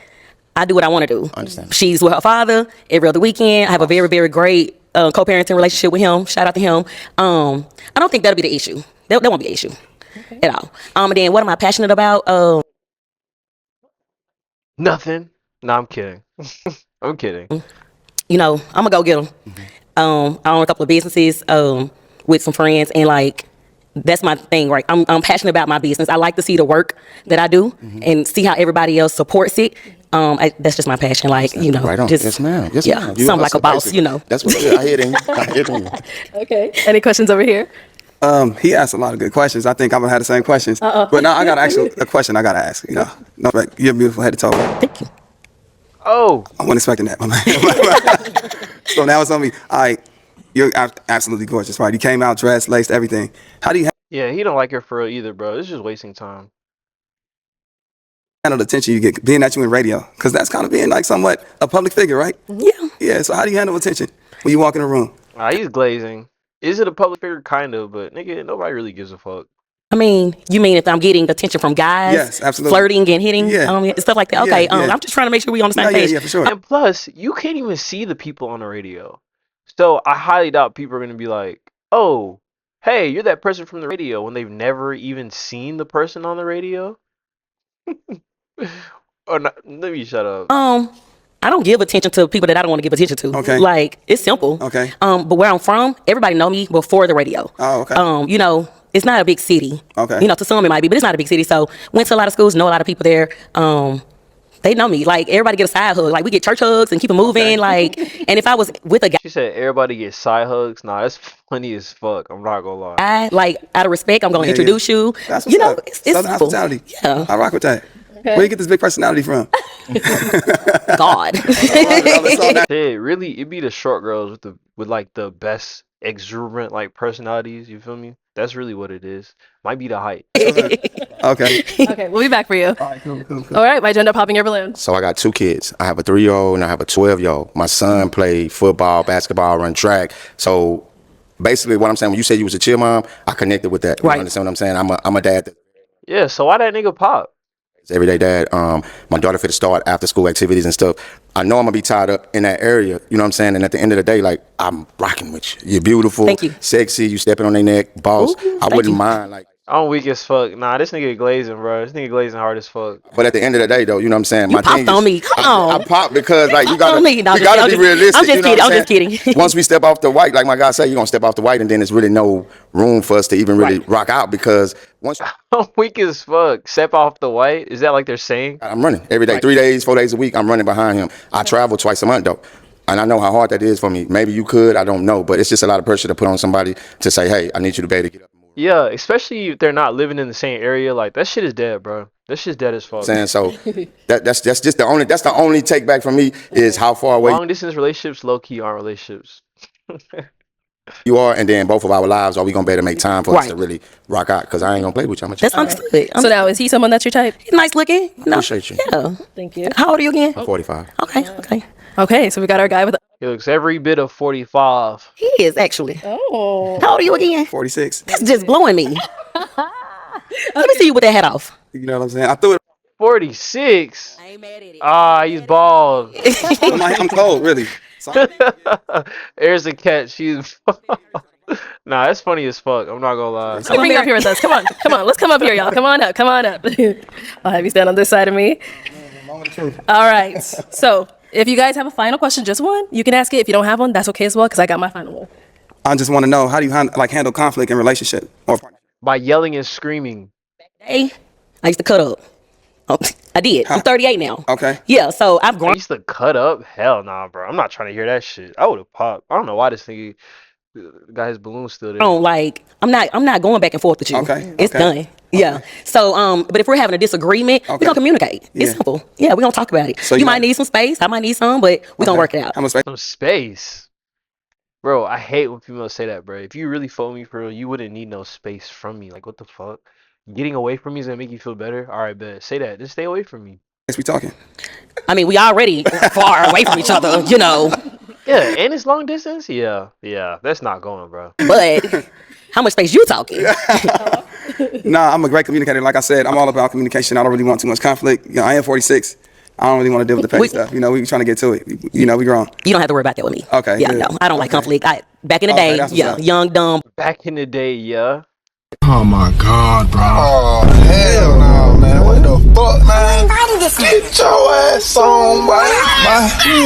I do what I want to do. She's with her father every other weekend. I have a very, very great co-parenting relationship with him. Shout out to him. I don't think that'll be the issue. That won't be the issue at all. And then what am I passionate about? Nothing. Nah, I'm kidding. I'm kidding. You know, I'm gonna go get them. I own a couple of businesses with some friends, and like that's my thing, right? I'm passionate about my business. I like to see the work that I do and see how everybody else supports it. That's just my passion, like you know, right on. just Yes, ma'am. Yes, yeah, ma'am. something like a boss, you know. That's what I hear. I hear. Okay. Any questions over here? He asked a lot of good questions. I think I'm gonna have the same questions. But now I got actually a question I gotta ask. You know, no, like, you're beautiful head to toe. Thank you. Oh, I wasn't expecting that, my man. So now it's on me. All right, you're absolutely gorgeous, right? You came out dressed, laced, everything. How do you yeah, he don't like her for real either, bro. It's just wasting time. handle the attention you get being that you in radio? Because that's kind of being like somewhat a public figure, right? Yeah. Yeah. So how do you handle attention when you walk in a room? He's glazing. Is it a public figure? Kind of, but nigga, nobody really gives a fuck. I mean, you mean if I'm getting attention from guys, Yes, absolutely. flirting and hitting, Yeah. Stuff like that? Okay, Yeah, yeah. I'm just trying to make sure we on the same Yeah, page. yeah, for sure. And plus, you can't even see the people on the radio. So I highly doubt people are gonna be like, "Oh, hey, you're that person from the radio," when they've never even seen the person on the radio. Or not, let me shut up. I don't give attention to people that I don't want to give attention to. Okay. Like it's simple. Okay. But where I'm from, everybody know me before the radio. Oh, okay. You know, it's not a big city. Okay. You know, to some it might be, but it's not a big city. So went to a lot of schools, know a lot of people there. They know me. Like everybody get a side hug. Like we get church hugs and keep it moving. Okay. Like, and if I was with a guy, She said everybody gets side hugs. Nah, that's funny as fuck. I'm not gonna lie. like out of respect, I'm gonna Yeah, introduce you. That's what's You know, up. it's Southern simple. hospitality. Yeah. I rock with that. Where you get this big personality from? God. Shit, really, it be the short girls with like the best exuberant like personalities. You feel me? That's really what it is. Might be the height. Okay. Okay, we'll be back for you. All right, cool. All right, my gender popping your balloon. So I got two kids. I have a 3-year-old and I have a 12-year-old. My son played football, basketball, run track. So basically what I'm saying, when you said you was a cheer mom, I connected with that. You Right. understand what I'm saying? I'm a dad that Yeah. So why that nigga pop? everyday dad. My daughter fit to start after school activities and stuff. I know I'm gonna be tied up in that area, you know what I'm saying? And at the end of the day, like I'm rocking with you. You're beautiful, Thank you. sexy, you stepping on their neck, boss. Ooh, I thank wouldn't you. mind, like, I'm weak as fuck. Nah, this nigga glazing, bro. This nigga glazing hard as fuck. but at the end of the day though, you know what I'm saying? You popped on me. Come on. I pop because like you Popped on gotta me. No, you I'm just gotta kidding. be realistic. I'm just you know kidding. what I'm just saying? kidding. Once we step off the white, like my guy said, you're gonna step off the white and then there's really no room for us to even really Right. rock out because once I'm weak as fuck. Step off the white. Is that like they're saying? I'm running every day, Right. 3 days, 4 days a week. I'm running behind him. I travel twice a month though, and I know how hard that is for me. Maybe you could, I don't know, but it's just a lot of pressure to put on somebody to say, "Hey, I need you to be able to get up." Yeah, especially if they're not living in the same area. Like that shit is dead, bro. That shit's dead as fuck. Saying so, that's just the only take back from me is how far away Long distance relationships, low key aren't relationships. you are, and then both of our lives, are we gonna be able to make time for us Right. to really rock out? Because I ain't gonna play with you. I'm gonna That's understood. So now, is he someone that's your type? He's nice looking. No. appreciate you. Yeah. Thank you. How old are you again? I'm 45. Okay. Okay. Okay, so we got our guy with. He looks every bit of 45. He is actually. Oh. How old are you again? 46. That's just blowing me. Let me see you with that hat off. You know what I'm saying? I threw it. 46. I ain't mad at it. He's bald. I'm cold, really. So, There's a catch. She's nah, that's funny as fuck. I'm not gonna lie. Let's bring you up here with us. Come on, come on. Let's come up here, y'all. Come on up. Come on up. I'll have you stand on this side of me. All right. So if you guys have a final question, just one, you can ask it. If you don't have one, that's okay as well, because I got my final one. I just want to know, how do you handle conflict in relationship or By yelling and screaming. Hey, I used to cut up. Oh, I did. I'm 38 now. Okay. Yeah, so I've I grown. used to cut up? Hell nah, bro. I'm not trying to hear that shit. I would have popped. I don't know why this nigga got his balloon still there. Like I'm not going back and forth with you. Okay, It's done. Yeah. So but if we're having a disagreement, we're gonna communicate. It's simple. Yeah, we're gonna talk about it. So you you might might- need some space. I might need some, but we're gonna work it out. How much space? Some space. Bro, I hate when females say that, bro. If you really fuck me for real, you wouldn't need no space from me. Like, what the fuck? Getting away from me is gonna make you feel better? Alright, bet. Say that. Just stay away from me. We talking? I mean, we already far away from each other, you know. Yeah, and it's long distance? Yeah. That's not going, bro. But how much space you talking? Nah, I'm a great communicator. Like I said, I'm all about communication. I don't really want too much conflict. You know, I am 46. I don't really want to deal with the petty stuff. You know, we trying to get to it. You know, we grown. You don't have to worry about that with me. Okay. Yeah, good. no, I don't like conflict. Back in the Okay, day, that's what's yeah, up. young, dumb. Back in the day, yeah. Oh my God, bro. Oh hell no, man. What the fuck, man? Get your ass on, boy.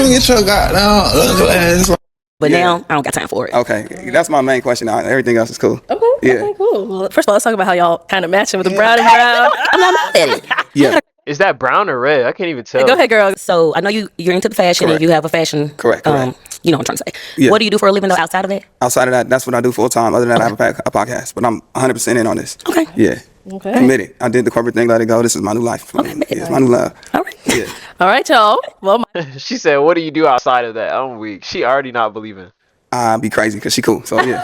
Get your goddamn ugly ass on. But now I don't got time for it. Okay, that's my main question. Everything else is cool. Okay. Yeah. Okay, cool. Well, first of all, let's talk about how y'all kind of matching with the brown and brown. I'm not mad at it. Yeah. Is that brown or red? I can't even tell. Go ahead, girl. So I know you're into the fashion Correct. and you have a fashion. Correct. You know what I'm trying to say. Yeah. What do you do for a living though outside of that? Outside of that, that's what I do full time. Other than that, I have a podcast. But I'm 100% in on this. Okay. Yeah. Okay. Committed. I did the corporate thing. Let it go. This is my new life. Okay. It's my new love. All right. Yeah. All right, y'all. Well, She said, what do you do outside of that? I'm weak. She already not believing. I'd be crazy because she cool. So yeah.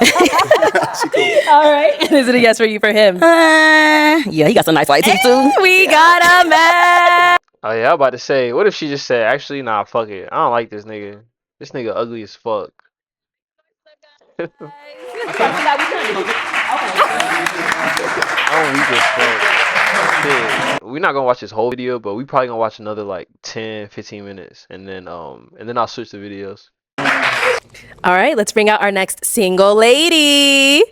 all right. Is it a yes for you for him? Yeah, he got some nice white teeth too. We got a match. Oh yeah, I'm about to say, what if she just said, actually, nah, fuck it. I don't like this nigga. This nigga ugly as fuck. I'm weak as fuck. Shit. We're not gonna watch this whole video, but we probably gonna watch another like 10, 15 minutes, and then I'll switch the videos. All right, let's bring out our next single lady.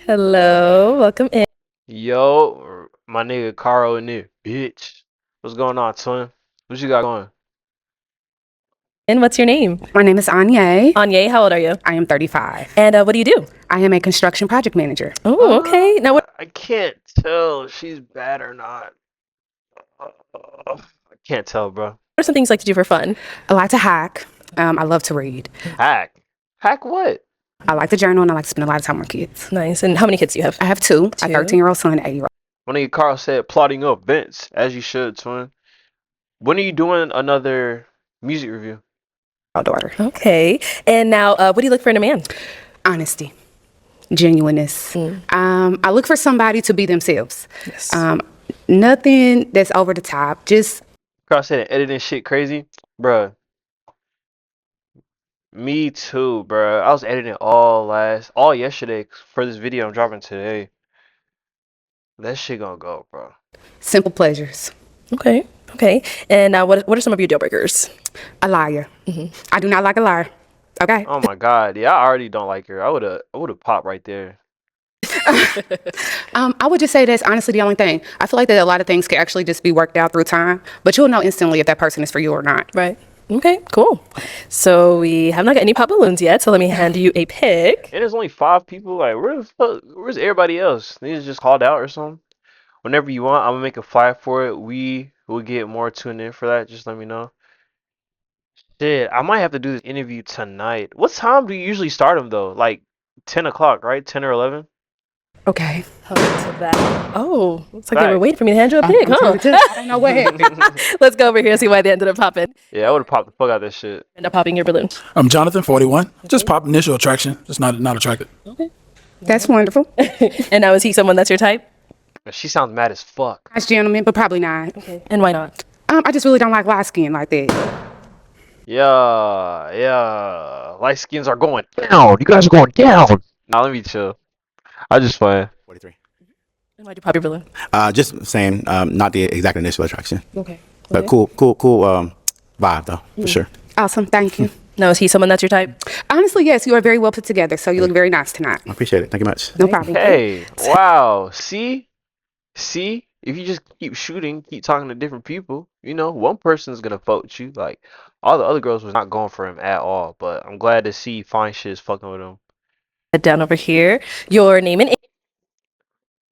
Hello, welcome in. Yo, my nigga Caro in there, bitch. What's going on, twin? What you got going? And what's your name? My name is Anya. Anya, how old are you? I am 35. And what do you do? I am a construction project manager. Oh, okay. Now, what I can't tell if she's bad or not. I can't tell, bro. are some things you like to do for fun? I like to hack. I love to read. Hack? Hack what? I like to journal and I like to spend a lot of time with kids. Nice. And how many kids do you have? I have two, a Two. 13-year-old son and an 8-year-old My nigga Carl said plotting up events, as you should, twin. When are you doing another music review? daughter. Okay. And now, what do you look for in a man? Honesty, genuineness. I look for somebody to be themselves. Yes. Nothing that's over the top. Just Carl said editing shit crazy, bruh. Me too, bruh. I was editing all yesterday for this video I'm dropping today. That shit gonna go, bro. simple pleasures. Okay. Okay. And now, what are some of your deal breakers? A liar. I do not like a liar. Okay. Oh my god, yeah, I already don't like her. I would've popped right there. I would just say that's honestly the only thing. I feel like that a lot of things can actually just be worked out through time, but you'll know instantly if that person is for you or not. Right. Okay, cool. So we have not got any pop balloons yet, so let me hand you a pick. And there's only 5 people. Like, where's everybody else? They just called out or something. Whenever you want, I'm gonna make a flyer for it. We will get more tuned in for that. Just let me know. Shit, I might have to do this interview tonight. What time do you usually start them though? Like 10 o'clock, right? 10 or 11? Okay. Oh, looks like they were waiting for me to hand you a pick, huh? I don't know what happened. Let's go over here and see why they ended up popping. Yeah, I would've popped the fuck out of that shit. End up popping your balloon. I'm Jonathan, 41. Just pop initial attraction. Just not attracted. Okay. That's wonderful. And now, is he someone that's your type? She sounds mad as fuck. Nice gentleman, but probably not. Okay. And why not? I just really don't like light skin like that. Yeah. Light skins are going down. You guys are going down. Nah, let me chill. I just playing. 43. And why'd you pop your balloon? Just saying, not the exact initial attraction. Okay. But Okay. cool vibe though, for sure. Awesome. Thank you. Now, is he someone that's your type? Honestly, yes, you are very well put together, so you look very nice tonight. I appreciate it. Thank you much. No problem. Hey, wow. See? If you just keep shooting, keep talking to different people, one person's gonna fuck with you. Like, all the other girls was not going for him at all. But I'm glad to see fine shit is fucking with him. Head down over here. Your name and age.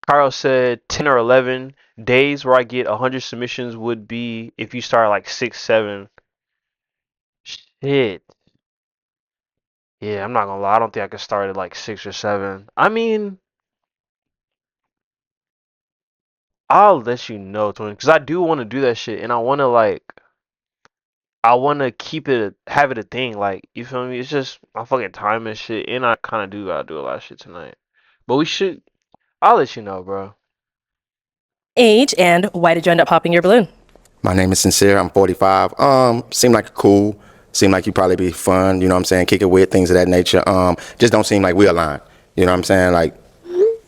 Carl said 10 or 11 days where I get 100 submissions would be if you start like 6, 7. Shit. Yeah, I'm not gonna lie. I don't think I could start at like 6 or 7. I mean, I'll let you know, twin, because I do want to do that shit, and I want to keep it, have it a thing. Like, you feel me? It's just my fucking time and shit, and I kind of do gotta do a lot of shit tonight. But I'll let you know, bro. Age, and why did you end up popping your balloon? My name is Sincere. I'm 45. Seem like cool. Seem like you probably be fun. You know what I'm saying? Kick it with things of that nature. Just don't seem like we align. You know what I'm saying? Like,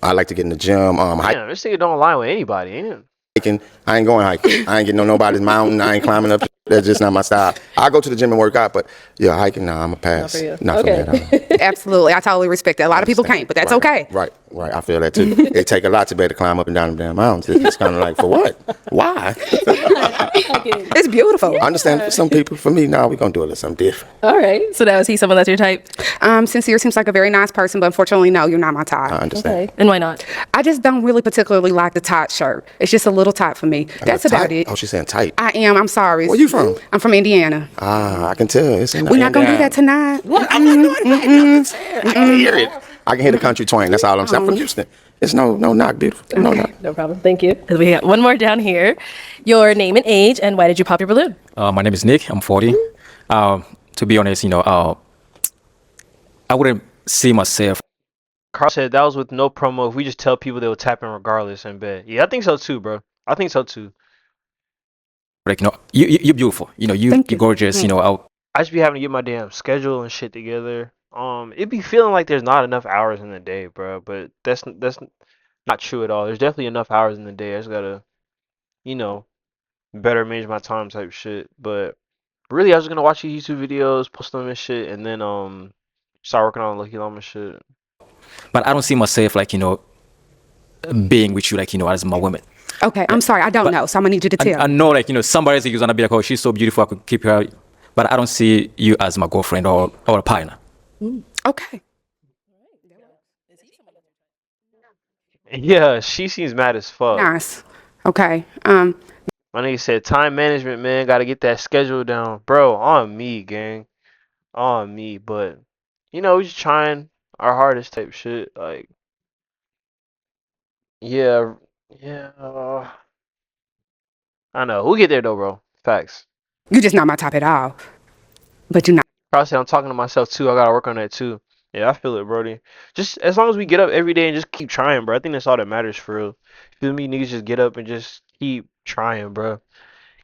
I like to get in the gym. Damn, this nigga don't align with anybody, ain't it? Hiking. I ain't going hiking. I ain't getting on nobody's mountain. I ain't climbing up. That's just not my style. I go to the gym and work out, but yeah, hiking, nah, I'm a pass. Not for you. Not Okay. for me at all. Absolutely. I totally respect that. A lot of people can't, but that's okay. Right. I feel that too. It take a lot to be able to climb up and down the damn mountains. It's kind of like, for what? Why? It's beautiful. I understand for some people. For me, nah, we're going to do a little something different. All right. So now is he someone that's your type? Sincere seems like a very nice person, but unfortunately, no, you're not my type. I understand. Okay. And why not? I just don't really particularly like the tight shirt. It's just a little tight for me. That's about it. Oh, she's saying tight. I am. I'm sorry. Where you from? I'm from Indiana. Ah, I can tell. It's in We're not going to do that tonight. What? I'm not doing it. I can hear it. I can hear the country twang. That's all I'm saying. I'm from Houston. It's no knock, beautiful. No knock. No problem. Thank you. And we got one more down here. Your name and age, and why did you pop your balloon? My name is Nick. I'm 40. To be honest, I wouldn't see myself. Carl said that was with no promo. If we just tell people they will tap in regardless and bet. Yeah, I think so too, bro. I think so too. Like, you're beautiful. You're gorgeous. I just be having to get my damn schedule and shit together. It be feeling like there's not enough hours in the day, bro. But that's not true at all. There's definitely enough hours in the day. I just gotta, better manage my time type shit. But really, I was gonna watch these YouTube videos, post them and shit, and then start working on Lucky Llama shit. But I don't see myself being with you as my woman. Okay, I'm sorry. I don't know, so I'm going to need you to tell. I know somebody's going to be like, oh, she's so beautiful, I could keep her. But I don't see you as my girlfriend or a partner. Okay. Yeah, she seems mad as fuck. Nice. Okay. My nigga said time management, man. Gotta get that schedule down. Bro, on me, gang. On me. But, we just trying our hardest type shit. Like, yeah. I know. We'll get there, though, bro. Facts. You're just not my type at all. But you're not. Probably I'm talking to myself, too. I gotta work on that, too. Yeah, I feel it, Brody. Just as long as we get up every day and just keep trying, bro. I think that's all that matters for real. Feel me? Niggas just get up and just keep trying, bro.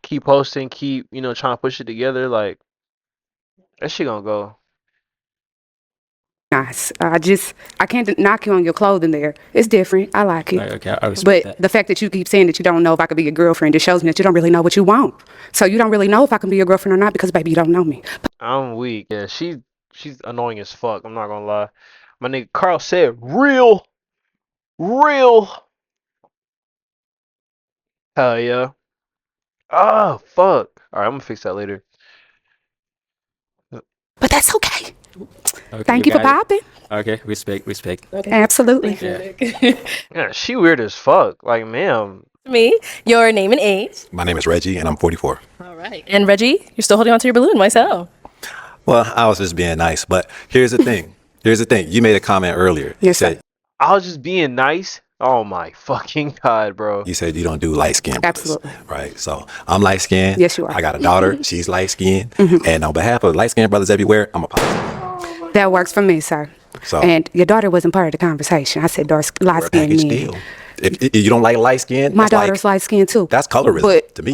Keep posting, keep, trying to push it together. Like, that shit gonna go. Nice. I can't knock you on your clothing there. It's different. I like it. Okay, I respect that. The fact that you keep saying that you don't know if I could be your girlfriend, it shows me that you don't really know what you want. So you don't really know if I can be your girlfriend or not because, baby, you don't know me. I'm weak. Yeah, she's annoying as fuck. I'm not gonna lie. My nigga Carl said, real. Hell yeah. Oh, fuck. Alright, I'm gonna fix that later. But that's okay. Okay, Thank you for got it. popping. Okay, respect. Okay. Absolutely. Yeah, she weird as fuck. Like, ma'am. Me, your name and age. My name is Reggie, and I'm 44. All right. And Reggie, you're still holding on to your balloon. Why so? Well, I was just being nice, but here's the thing. You made a comment earlier. Yes, sir. I was just being nice. Oh my fucking God, bro. You said you don't do light skin. Absolutely. Right. So I'm light skinned. Yes, you are. I got a daughter. She's light skinned. And on behalf of light skinned brothers everywhere, I'm apologizing. That works for me, sir. So, and your daughter wasn't part of the conversation. I said light skinned men. deal. If you don't like light skin, My daughter's light skinned too. That's colorism to me.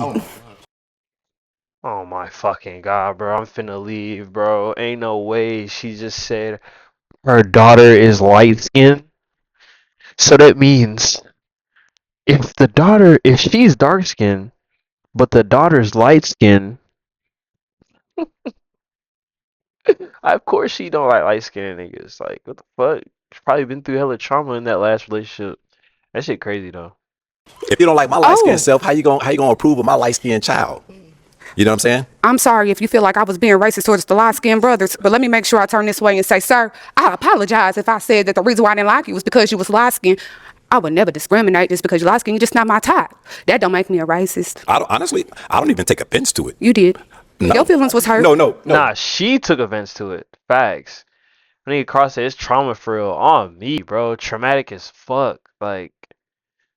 Oh my fucking God, bro. I'm finna leave, bro. Ain't no way she just said her daughter is light skinned. So that means if she's dark skinned, but the daughter's light skinned, of course she don't like light skinned niggas. Like, what the fuck? She's probably been through hella trauma in that last relationship. That shit crazy though. If you don't like my light skinned self, how you gonna approve of my light skinned child? You know what I'm saying? I'm sorry if you feel like I was being racist towards the light-skinned brothers, but let me make sure I turn this way and say, sir, I apologize if I said that the reason why I didn't like you was because you was light-skinned. I would never discriminate just because you're light-skinned. You're just not my type. That don't make me a racist. Honestly, I don't even take offense to it. You did. No. Your feelings was hurt. No. Nah, she took offense to it. Facts. Nigga Cross said it's trauma for real on me, bro. Traumatic as fuck. Like,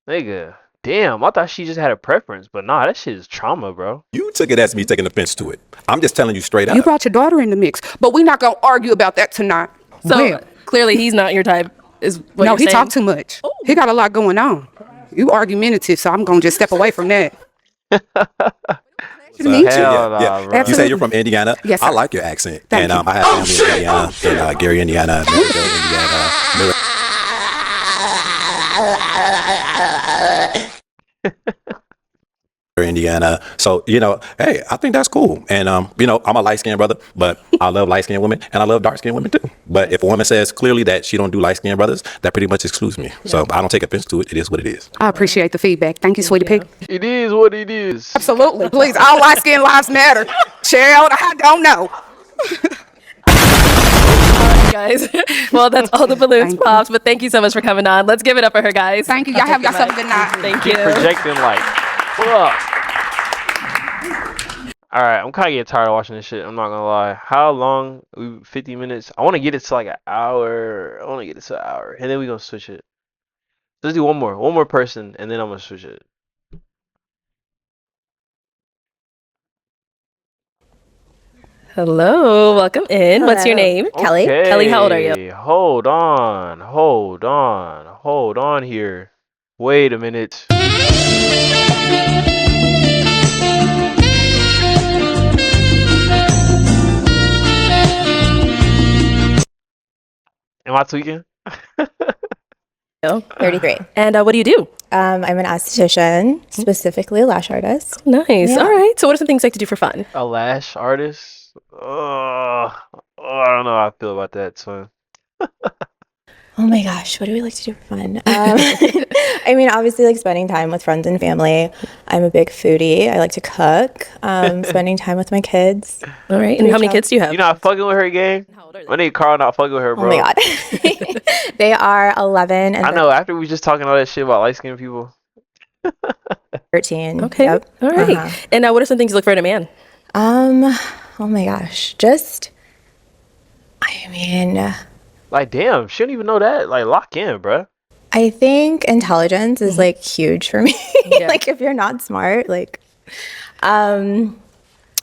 nigga, damn. I thought she just had a preference, but nah, that shit is trauma, bro. You took it as me taking offense to it. I'm just telling you straight up. You brought your daughter in the mix, but we're not gonna argue about that tonight. So clearly he's not your type, is what No, you're he saying? talk too much. He got a lot going on. You argumentative, so I'm gonna just step away from that. So meet you. hell nah, bro. You say you're from Indiana? Yes, I sir. like your accent. Thank and you. I have family in Indiana, in Gary, Indiana, Maryville, Indiana. Indiana. So, you know, hey, I think that's cool. And, you know, I'm a light-skinned brother, but I love light-skinned women and I love dark-skinned women too. But if a woman says clearly that she don't do light-skinned brothers, that pretty much excludes me. So I don't take offense to it. It is what it is. I appreciate the feedback. Thank you, sweetie pig. It is what it is. Absolutely. Please, all light-skinned lives matter. Cheryl, I don't know. Guys. Well, that's all the balloons popped, but thank you so much for coming on. Let's give it up for her, guys. Thank you. Y'all have yourself a good night. Thank Keep you. projecting like, fuck. Alright, I'm kind of getting tired of watching this shit. I'm not gonna lie. How long? 50 minutes? I want to get it to like an hour. I want to get it to an hour. And then we're gonna switch it. Let's do one more person, and then I'm gonna switch it. Hello, welcome in. What's your name? Kelly. Kelly, how old are you? Hold on here. Wait a minute. Am I tweaking? 33. And what do you do? I'm an esthetician, specifically a lash artist. Nice. Yeah. All right. So what are some things you like to do for fun? A lash artist? I don't know how I feel about that, son. Oh my gosh, what do we like to do for fun? I mean, obviously, like spending time with friends and family. I'm a big foodie. I like to cook. Spending time with my kids. All right. And how many kids do you have? You not fucking with her, gang? My nigga Carl not fucking with her, bro. Oh my god. They are 11 and I know. After we just talking all that shit about light skinned people. 13. Okay. Yep. All right. And what are some things you look for in a man? Oh my gosh. I mean, like, damn, she don't even know that. Like, lock in, bruh. I think intelligence is like huge for me. Like if you're not smart, like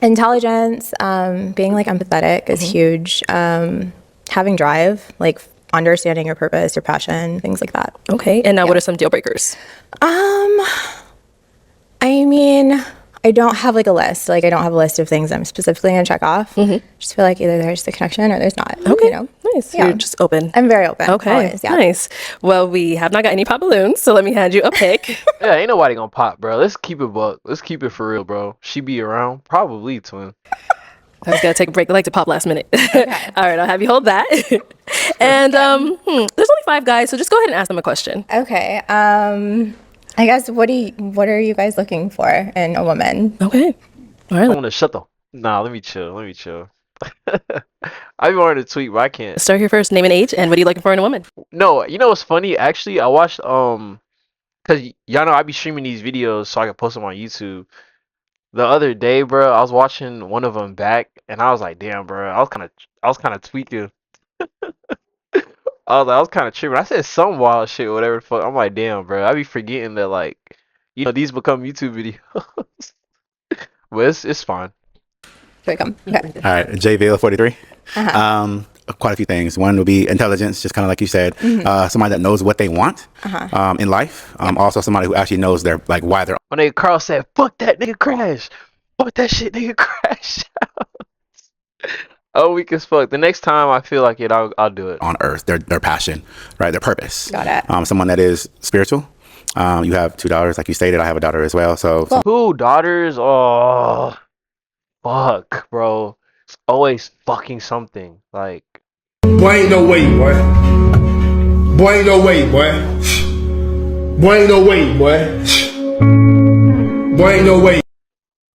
intelligence, being like empathetic is huge. Having drive, like understanding your purpose, your passion, things like that. Okay. And what are some deal breakers? I mean, I don't have like a list. Like I don't have a list of things I'm specifically gonna check off. Just feel like either there's the connection or there's not. Okay. You know? Nice. Yeah. You're just open. I'm very open. Okay. Always, yeah. Nice. Well, we have not got any pop balloons, so let me hand you a pick. Yeah, ain't nobody gonna pop, bro. Let's keep it buck. Let's keep it for real, bro. She be around? Probably, twin. I was gonna take a break. I like to pop last minute. Okay. All right, I'll have you hold that. And there's only 5 guys, so just go ahead and ask them a question. Okay. I guess what are you guys looking for in a woman? Okay. All right. I wanna shut the. Nah, let me chill. I be wanting to tweet, but I can't. Start here first. Name and age, and what are you looking for in a woman? No, you know what's funny? Actually, I watched cause y'all know I be streaming these videos so I can post them on YouTube. The other day, bro, I was watching one of them back, and I was like, damn, bro, I was kind of tweaking. I was kind of tripping. I said some wild shit, whatever the fuck. I'm like, damn, bro, I be forgetting that, like, you know, these become YouTube videos. But it's fine. Okay. All right, JVL 43. Quite a few things. One would be intelligence, just kind of like you said, somebody that knows what they want in life. Also, somebody who actually knows their like why they're. My nigga Carl said, "Fuck that nigga crash, fuck that shit nigga crash." Oh, weak as fuck. The next time I feel like it, I'll do it. On earth, their passion, right? Their purpose. Got it. Someone that is spiritual. You have 2 daughters, like you stated. I have a daughter as well. So 2 daughters. Oh, fuck, bro. It's always fucking something. Like, boy, ain't no way, boy. Boy, ain't no way, boy. Boy, ain't no way, boy. Boy, ain't no way.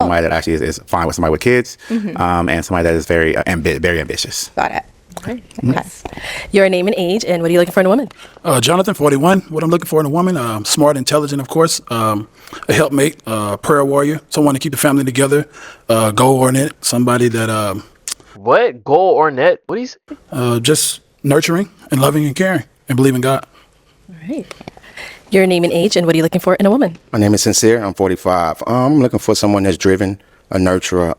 Somebody that actually is fine with somebody with kids, and somebody that is very very ambitious. Got it. Okay. Your name and age, and what are you looking for in a woman? Jonathan, 41. What I'm looking for in a woman, smart, intelligent, of course, a helpmate, prayer warrior, someone to keep the family together, goal-oriented, somebody that What? Goal or net? What do you say? just nurturing and loving and caring and believe in God. All right. Your name and age, and what are you looking for in a woman? My name is Sincere. I'm 45. I'm looking for someone that's driven, a nurturer,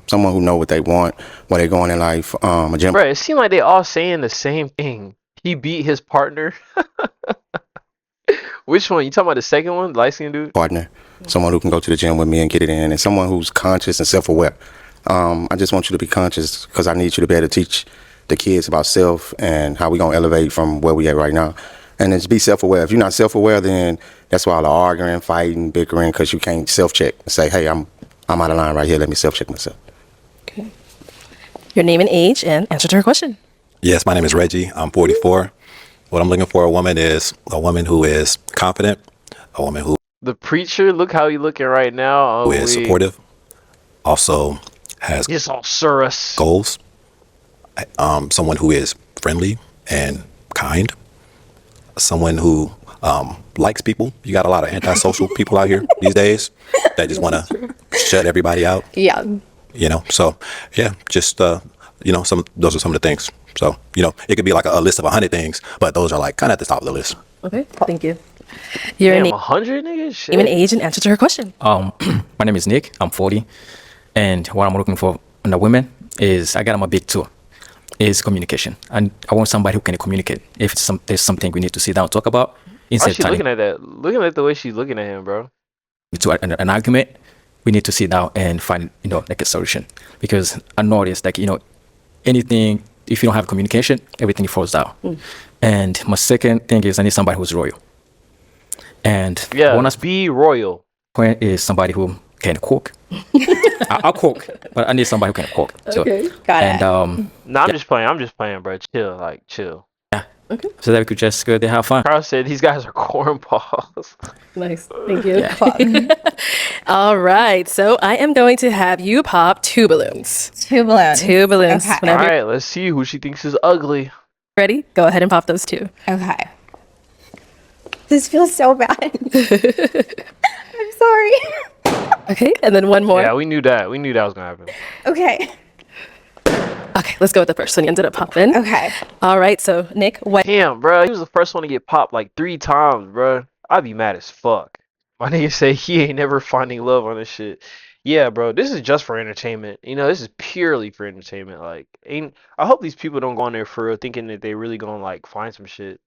someone who know what they want, where they're going in life. A gym Bro, it seemed like they all saying the same thing. He beat his partner. Which one? You talking about the second one, the light-skinned dude? partner, someone who can go to the gym with me and get it in, and someone who's conscious and self-aware. I just want you to be conscious because I need you to be able to teach the kids about self and how we gonna elevate from where we at right now. And then just be self-aware. If you're not self-aware, then that's why all the arguing, fighting, bickering, because you can't self-check and say, hey, I'm out of line right here. Let me self-check myself. Okay. Your name and age, and answer to her question. Yes, my name is Reggie. I'm 44. What I'm looking for a woman is a woman who is confident, a woman who The preacher, look how he looking right now. is supportive, also has Yes, all Surus. goals, someone who is friendly and kind, someone who likes people. You got a lot of antisocial people out here these days that just want to shut everybody out. Yeah. So yeah, just those are some of the things. So it could be like a list of 100 things, but those are like kind of at the top of the list. Okay, thank you. Your Damn, name 100 niggas? and Shit. age, and answer to her question. My name is Nick. I'm 40, and what I'm looking for in a woman is I got a big two. Is communication, and I want somebody who can communicate. If there's something we need to sit down and talk about, Why instead is she of looking at that? Looking at the way she's looking at him, bro. to an argument, we need to sit down and find like a solution. Because I noticed anything, if you don't have communication, everything falls down. And my second thing is I need somebody who's loyal. And Yeah, one aspect be royal. is somebody who can cook. I'll cook, but I need somebody who can cook. So, Got and it. No, I'm just playing, bro. Chill, like, chill. so that we could just go there, have fun. Carl said these guys are cornballs. Nice, thank you. All right, so I am going to have you pop 2 balloons. 2 balloons. 2 balloons. Okay. Whenever All you're right, let's see who she thinks is ugly. ready, go ahead and pop those 2. Okay. This feels so bad. I'm sorry. Okay, and then one more. Yeah, we knew that. We knew that was gonna happen. Okay. Okay, let's go with the first one you ended up popping. Okay. All right, so Nick, what? Damn, bro, he was the first one to get popped like 3 times, bro. I'd be mad as fuck. My nigga say he ain't never finding love on this shit. Yeah, bro, this is just for entertainment. This is purely for entertainment. Like, I hope these people don't go on there for real thinking that they really gonna like find some shit.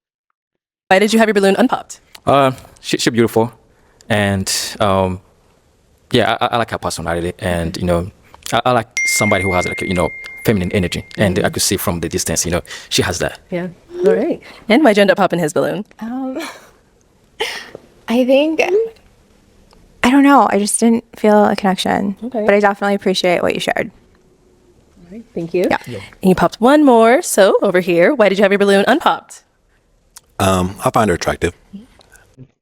Why did you have your balloon unpopped? She's beautiful, and yeah, I like her personality, and I like somebody who has feminine energy, and I could see from the distance, she has that. Yeah. All right. And why'd you end up popping his balloon? I think, I don't know. I just didn't feel a connection. Okay. But I definitely appreciate what you shared. All right, thank you. Yeah. And you popped one more. So over here, why did you have your balloon unpopped? I find her attractive.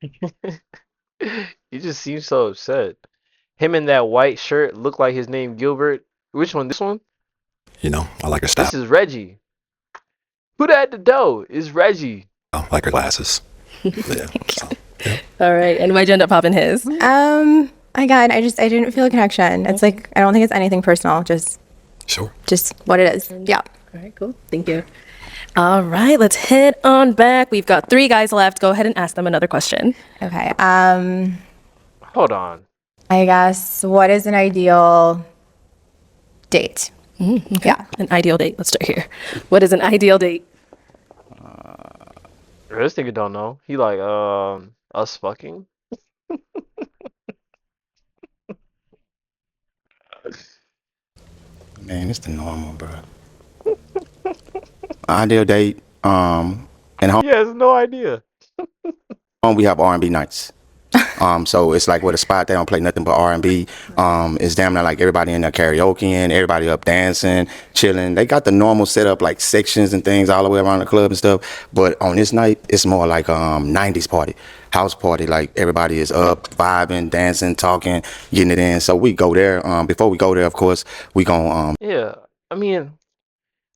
He just seems so upset. Him in that white shirt look like his name Gilbert. Which one? This one? I like her style. This is Reggie. Who that at the door? Is Reggie. I like her glasses. Yeah. All right. And why'd you end up popping his? Again, I didn't feel a connection. It's like, I don't think it's anything personal. Just what it is. Yeah. All right, cool. Thank you. All right, let's head on back. We've got 3 guys left. Go ahead and ask them another question. Okay. Hold on. I guess, what is an ideal date? Okay. Yeah. An ideal date. Let's start here. What is an ideal date? This nigga don't know. He like, us fucking? Man, it's the normal, bro. Ideal date. And home He has no idea. we have R&B nights. So it's like with a spot they don't play nothing but R&B. It's damn near like everybody in there karaokeing, everybody up dancing, chilling. They got the normal setup like sections and things all the way around the club and stuff. But on this night, it's more like 90s party, house party. Like everybody is up, vibing, dancing, talking, getting it in. So we go there. Before we go there, of course, we gon' Yeah, I mean,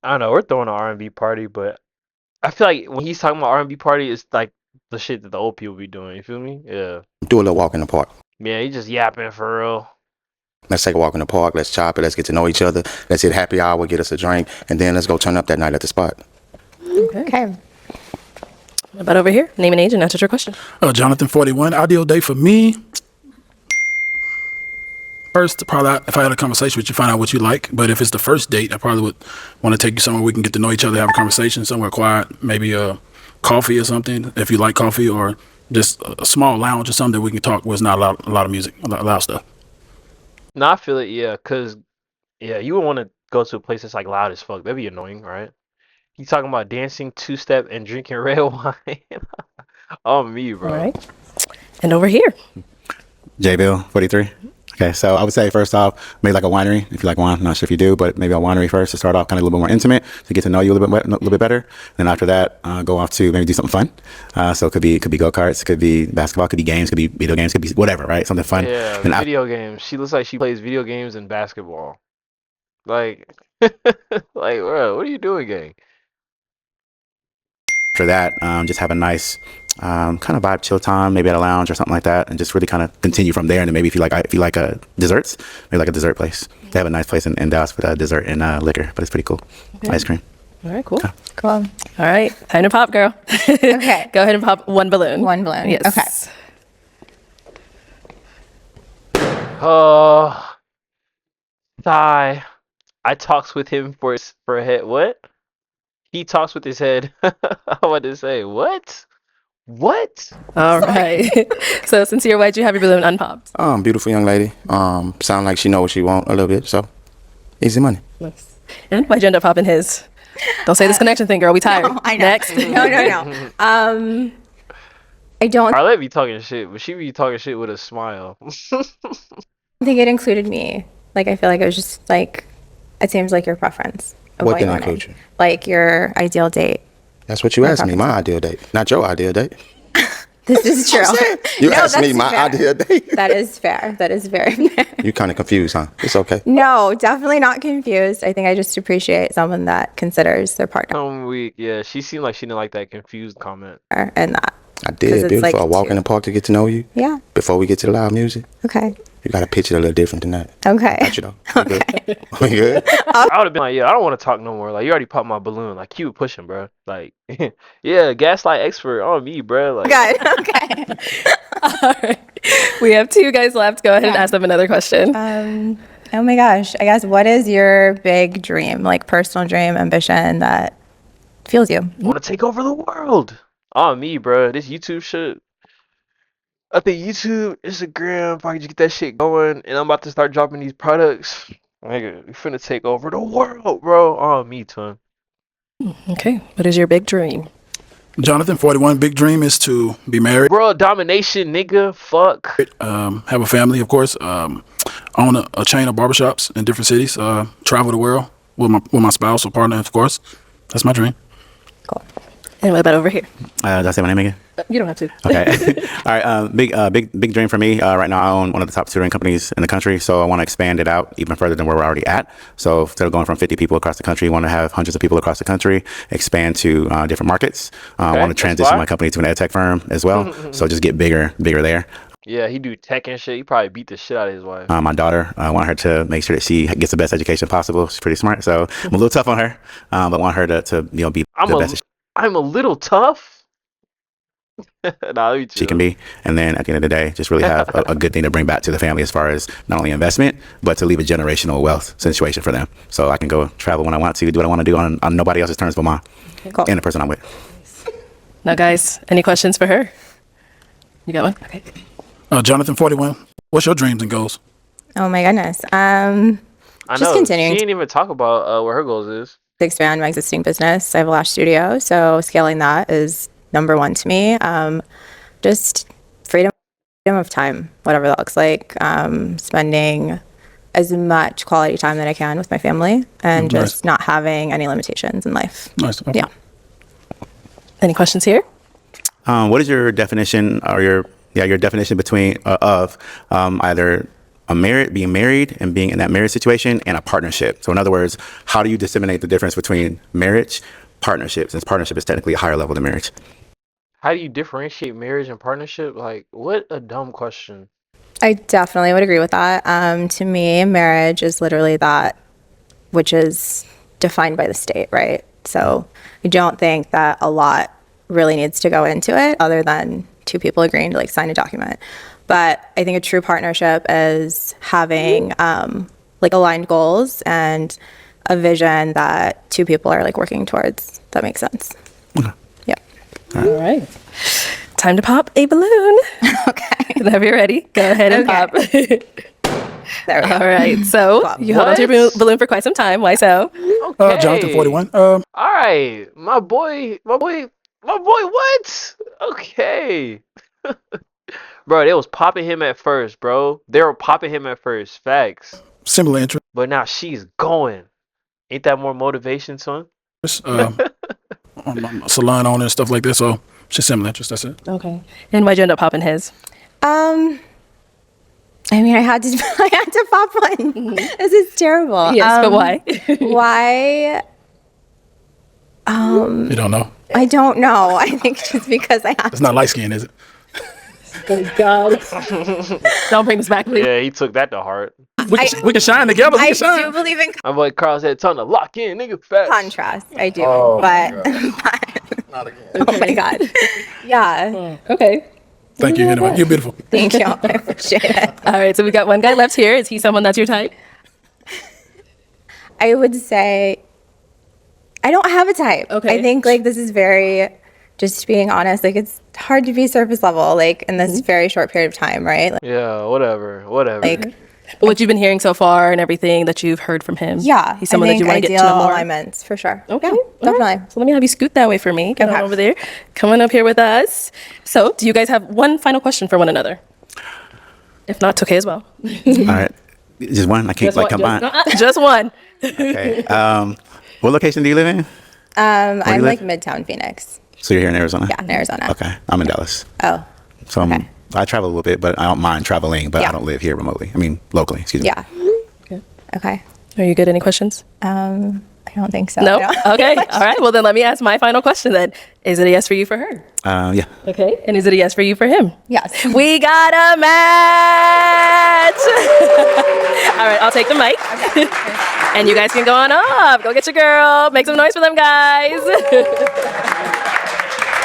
I don't know. We're throwing an R&B party, but I feel like when he's talking about R&B party, it's like the shit that the old people be doing. You feel me? Yeah. do a little walk in the park. Yeah, he just yapping for real. Let's take a walk in the park. Let's chop it. Let's get to know each other. Let's hit happy hour, get us a drink, and then let's go turn up that night at the spot. Okay. What about over here? Name and age and answer your question. Jonathan, 41. Ideal date for me. First, probably if I had a conversation with you, find out what you like. But if it's the first date, I probably would want to take you somewhere we can get to know each other, have a conversation, somewhere quiet, maybe coffee or something, if you like coffee, or just a small lounge or something that we can talk where it's not a lot of music, a lot of loud stuff. No, I feel it. Yeah, cause you would want to go to a place that's like loud as fuck. That'd be annoying, right? You talking about dancing, two-step, and drinking red wine? Oh, me, bro. All right. And over here. J Bill, 43. Okay, so I would say first off, maybe like a winery if you like wine. I'm not sure if you do, but maybe a winery first to start off, kind of a little bit more intimate to get to know you a little bit better. Then after that, go off to maybe do something fun. So it could be go karts, it could be basketball, it could be games, it could be video games, it could be whatever, right? Something fun. Yeah, Then video games. She looks like she plays video games and basketball. Like, like, bro, what are you doing, gang? after that, just have a nice kind of vibe, chill time, maybe at a lounge or something like that, and just really kind of continue from there. And then maybe if you like desserts, maybe like a dessert place. They have a nice place in Dallas for dessert and liquor, but it's pretty cool. Okay. Ice cream. All right, cool. Cool. All right, time to pop, girl. Okay. Go ahead and pop one balloon. One balloon. Yes. Okay. Sigh. I talks with him for a head. What? He talks with his head. I want to say what? What? All right. So Sincere, why'd you have your balloon unpopped? Beautiful young lady. Sound like she know what she want a little bit. So easy money. Nice. And why'd you end up popping his? Don't say this connection thing, girl. We tired. No, I know. Next. No. I don't Arlette be talking shit, but she be talking shit with a smile. think it included me. Like, I feel like it was just like, it seems like your preference. Of What you didn't wanted. include you? Like your ideal date. That's what you asked me. My ideal date, not your ideal date. This is true. You No, asked me that's my fair. ideal date. That is fair. That is very fair. You kind of confused, huh? It's okay. No, definitely not confused. I think I just appreciate someone that considers their partner I'm weak. Yeah, she seemed like she didn't like that confused comment. and that. I 'Cause did. it's Beautiful. like A walk in the park to get to know you. Yeah. Before we get to the loud music, Okay. you got to pitch it a little different than that. Okay. Got you though. Okay. We good? I would have been like, yeah, I don't want to talk no more. Like, you already popped my balloon. Like, keep it pushing, bro. Like, yeah, gaslight expert on me, bro. Like, Good. Okay. All right. We have two guys left. Go ahead and ask them another question. Oh my gosh. I guess what is your big dream, like personal dream, ambition that fuels you? I want to take over the world. On me, bro. This YouTube shit. I think YouTube, Instagram, if I can just get that shit going, and I'm about to start dropping these products. Nigga, we finna take over the world, bro. On me, twin. Okay. What is your big dream? Jonathan, 41. Big dream is to be married, World domination, nigga. Fuck. have a family, of course, own a chain of barbershops in different cities, travel the world with my spouse or partner, of course. That's my dream. Cool. And what about over here? Did I say my name again? You don't have to. Okay. All right. Big dream for me. Right now, I own one of the top tutoring companies in the country, so I want to expand it out even further than where we're already at. So instead of going from 50 people across the country, I want to have hundreds of people across the country, expand to different markets. I want to transition my company to an ed tech firm as well. So just get bigger there. Yeah, he do tech and shit. He probably beat the shit out of his wife. My daughter, I want her to make sure that she gets the best education possible. She's pretty smart, so I'm a little tough on her, but I want her to be the best I'm a little tough. Nah, she can be. And then at the end of the day, just really have a good thing to bring back to the family as far as not only investment, but to leave a generational wealth situation for them. So I can go travel when I want to, do what I want to do on nobody else's terms but mine and the person I'm with. Now, guys, any questions for her? You got one? Okay. Jonathan, 41. What's your dreams and goals? Oh my goodness. I just know. continuing She didn't even talk about what her goals is. to expand my existing business. I have a lash studio, so scaling that is number one to me. Just freedom of time, whatever that looks like. Spending as much quality time that I can with my family and Nice. just not having any limitations in life. Nice. Okay. Yeah. Any questions here? What is your definition or your definition between of either being married and being in that marriage situation and a partnership? So in other words, how do you disseminate the difference between marriage, partnership, since partnership is technically a higher level than marriage? How do you differentiate marriage and partnership? Like, what a dumb question. I definitely would agree with that. To me, marriage is literally that which is defined by the state, right? So I don't think that a lot really needs to go into it other than two people agreeing to like sign a document. But I think a true partnership is having like aligned goals and a vision that two people are like working towards. That makes sense. Yeah. All right. Time to pop a balloon. Okay. Whenever you're ready, go ahead and pop. There we go. All right. So you held onto your balloon for quite some time. Why so? Okay. Jonathan 41. All right, my boy, what? Okay. Bro, they was popping him at first, bro. They were popping him at first. Facts. Similar interest. But now she's going. Ain't that more motivation, son? Salon owner and stuff like that. So just similar interest. That's it. Okay. And why'd you end up popping his? I mean, I had to pop one. This is terrible. Yes, but why? Why? You don't know? I don't know. I think just because I have It's not light skin, is it? Thank God. Don't bring this back, please. Yeah, he took that to heart. We can shine together. We I can shine. do believe in My boy Carl said, "Time to lock in, nigga." Facts. contrast. I do, Oh, but Not again. oh my God, yeah. Okay. Thank you. Anyway, you're beautiful. Thank you. I appreciate it. All right. So we got one guy left here. Is he someone that's your type? I would say I don't have a type. Okay. I think like this is very, just being honest, like it's hard to be surface level like in this very short period of time, right? Like, Yeah, whatever. like But what you've been hearing so far and everything that you've heard from him. yeah, He's someone I that you think want to get to ideal know more. alignments for sure. Okay. Yeah, All right. definitely. So let me have you scoot that way for me. Get on Okay. over there. Come on up here with us. So do you guys have one final question for one another? If not, it's okay as well. All right. Just one? I can't combine. Just one. Okay. What location do you live in? I'm you like live? Midtown Phoenix. So you're here in Arizona? Yeah, in Arizona. Okay. I'm in Dallas. Oh, So I travel a little bit, but I don't mind traveling, but Yeah. I don't live here remotely. I mean, locally, excuse me. yeah. Okay. Are you good? Any questions? I don't think so. No? I don't- Okay. All right. Well, then let me ask my final question then. Is it a yes for you for her? Yeah. Okay. And is it a yes for you for him? Yes. We got a match! All right, I'll take the mic. And you guys can go on up. Go get your girl. Make some noise for them guys.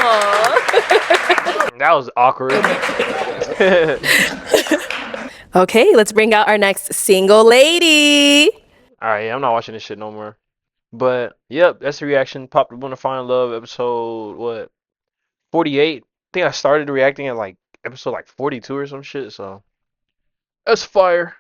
Aw. That was awkward. Okay, let's bring out our next single lady. All right, I'm not watching this shit no more. But yep, that's the reaction. Popped up on the Find Love episode what 48. I think I started reacting at like episode like 42 or some shit. So that's fire.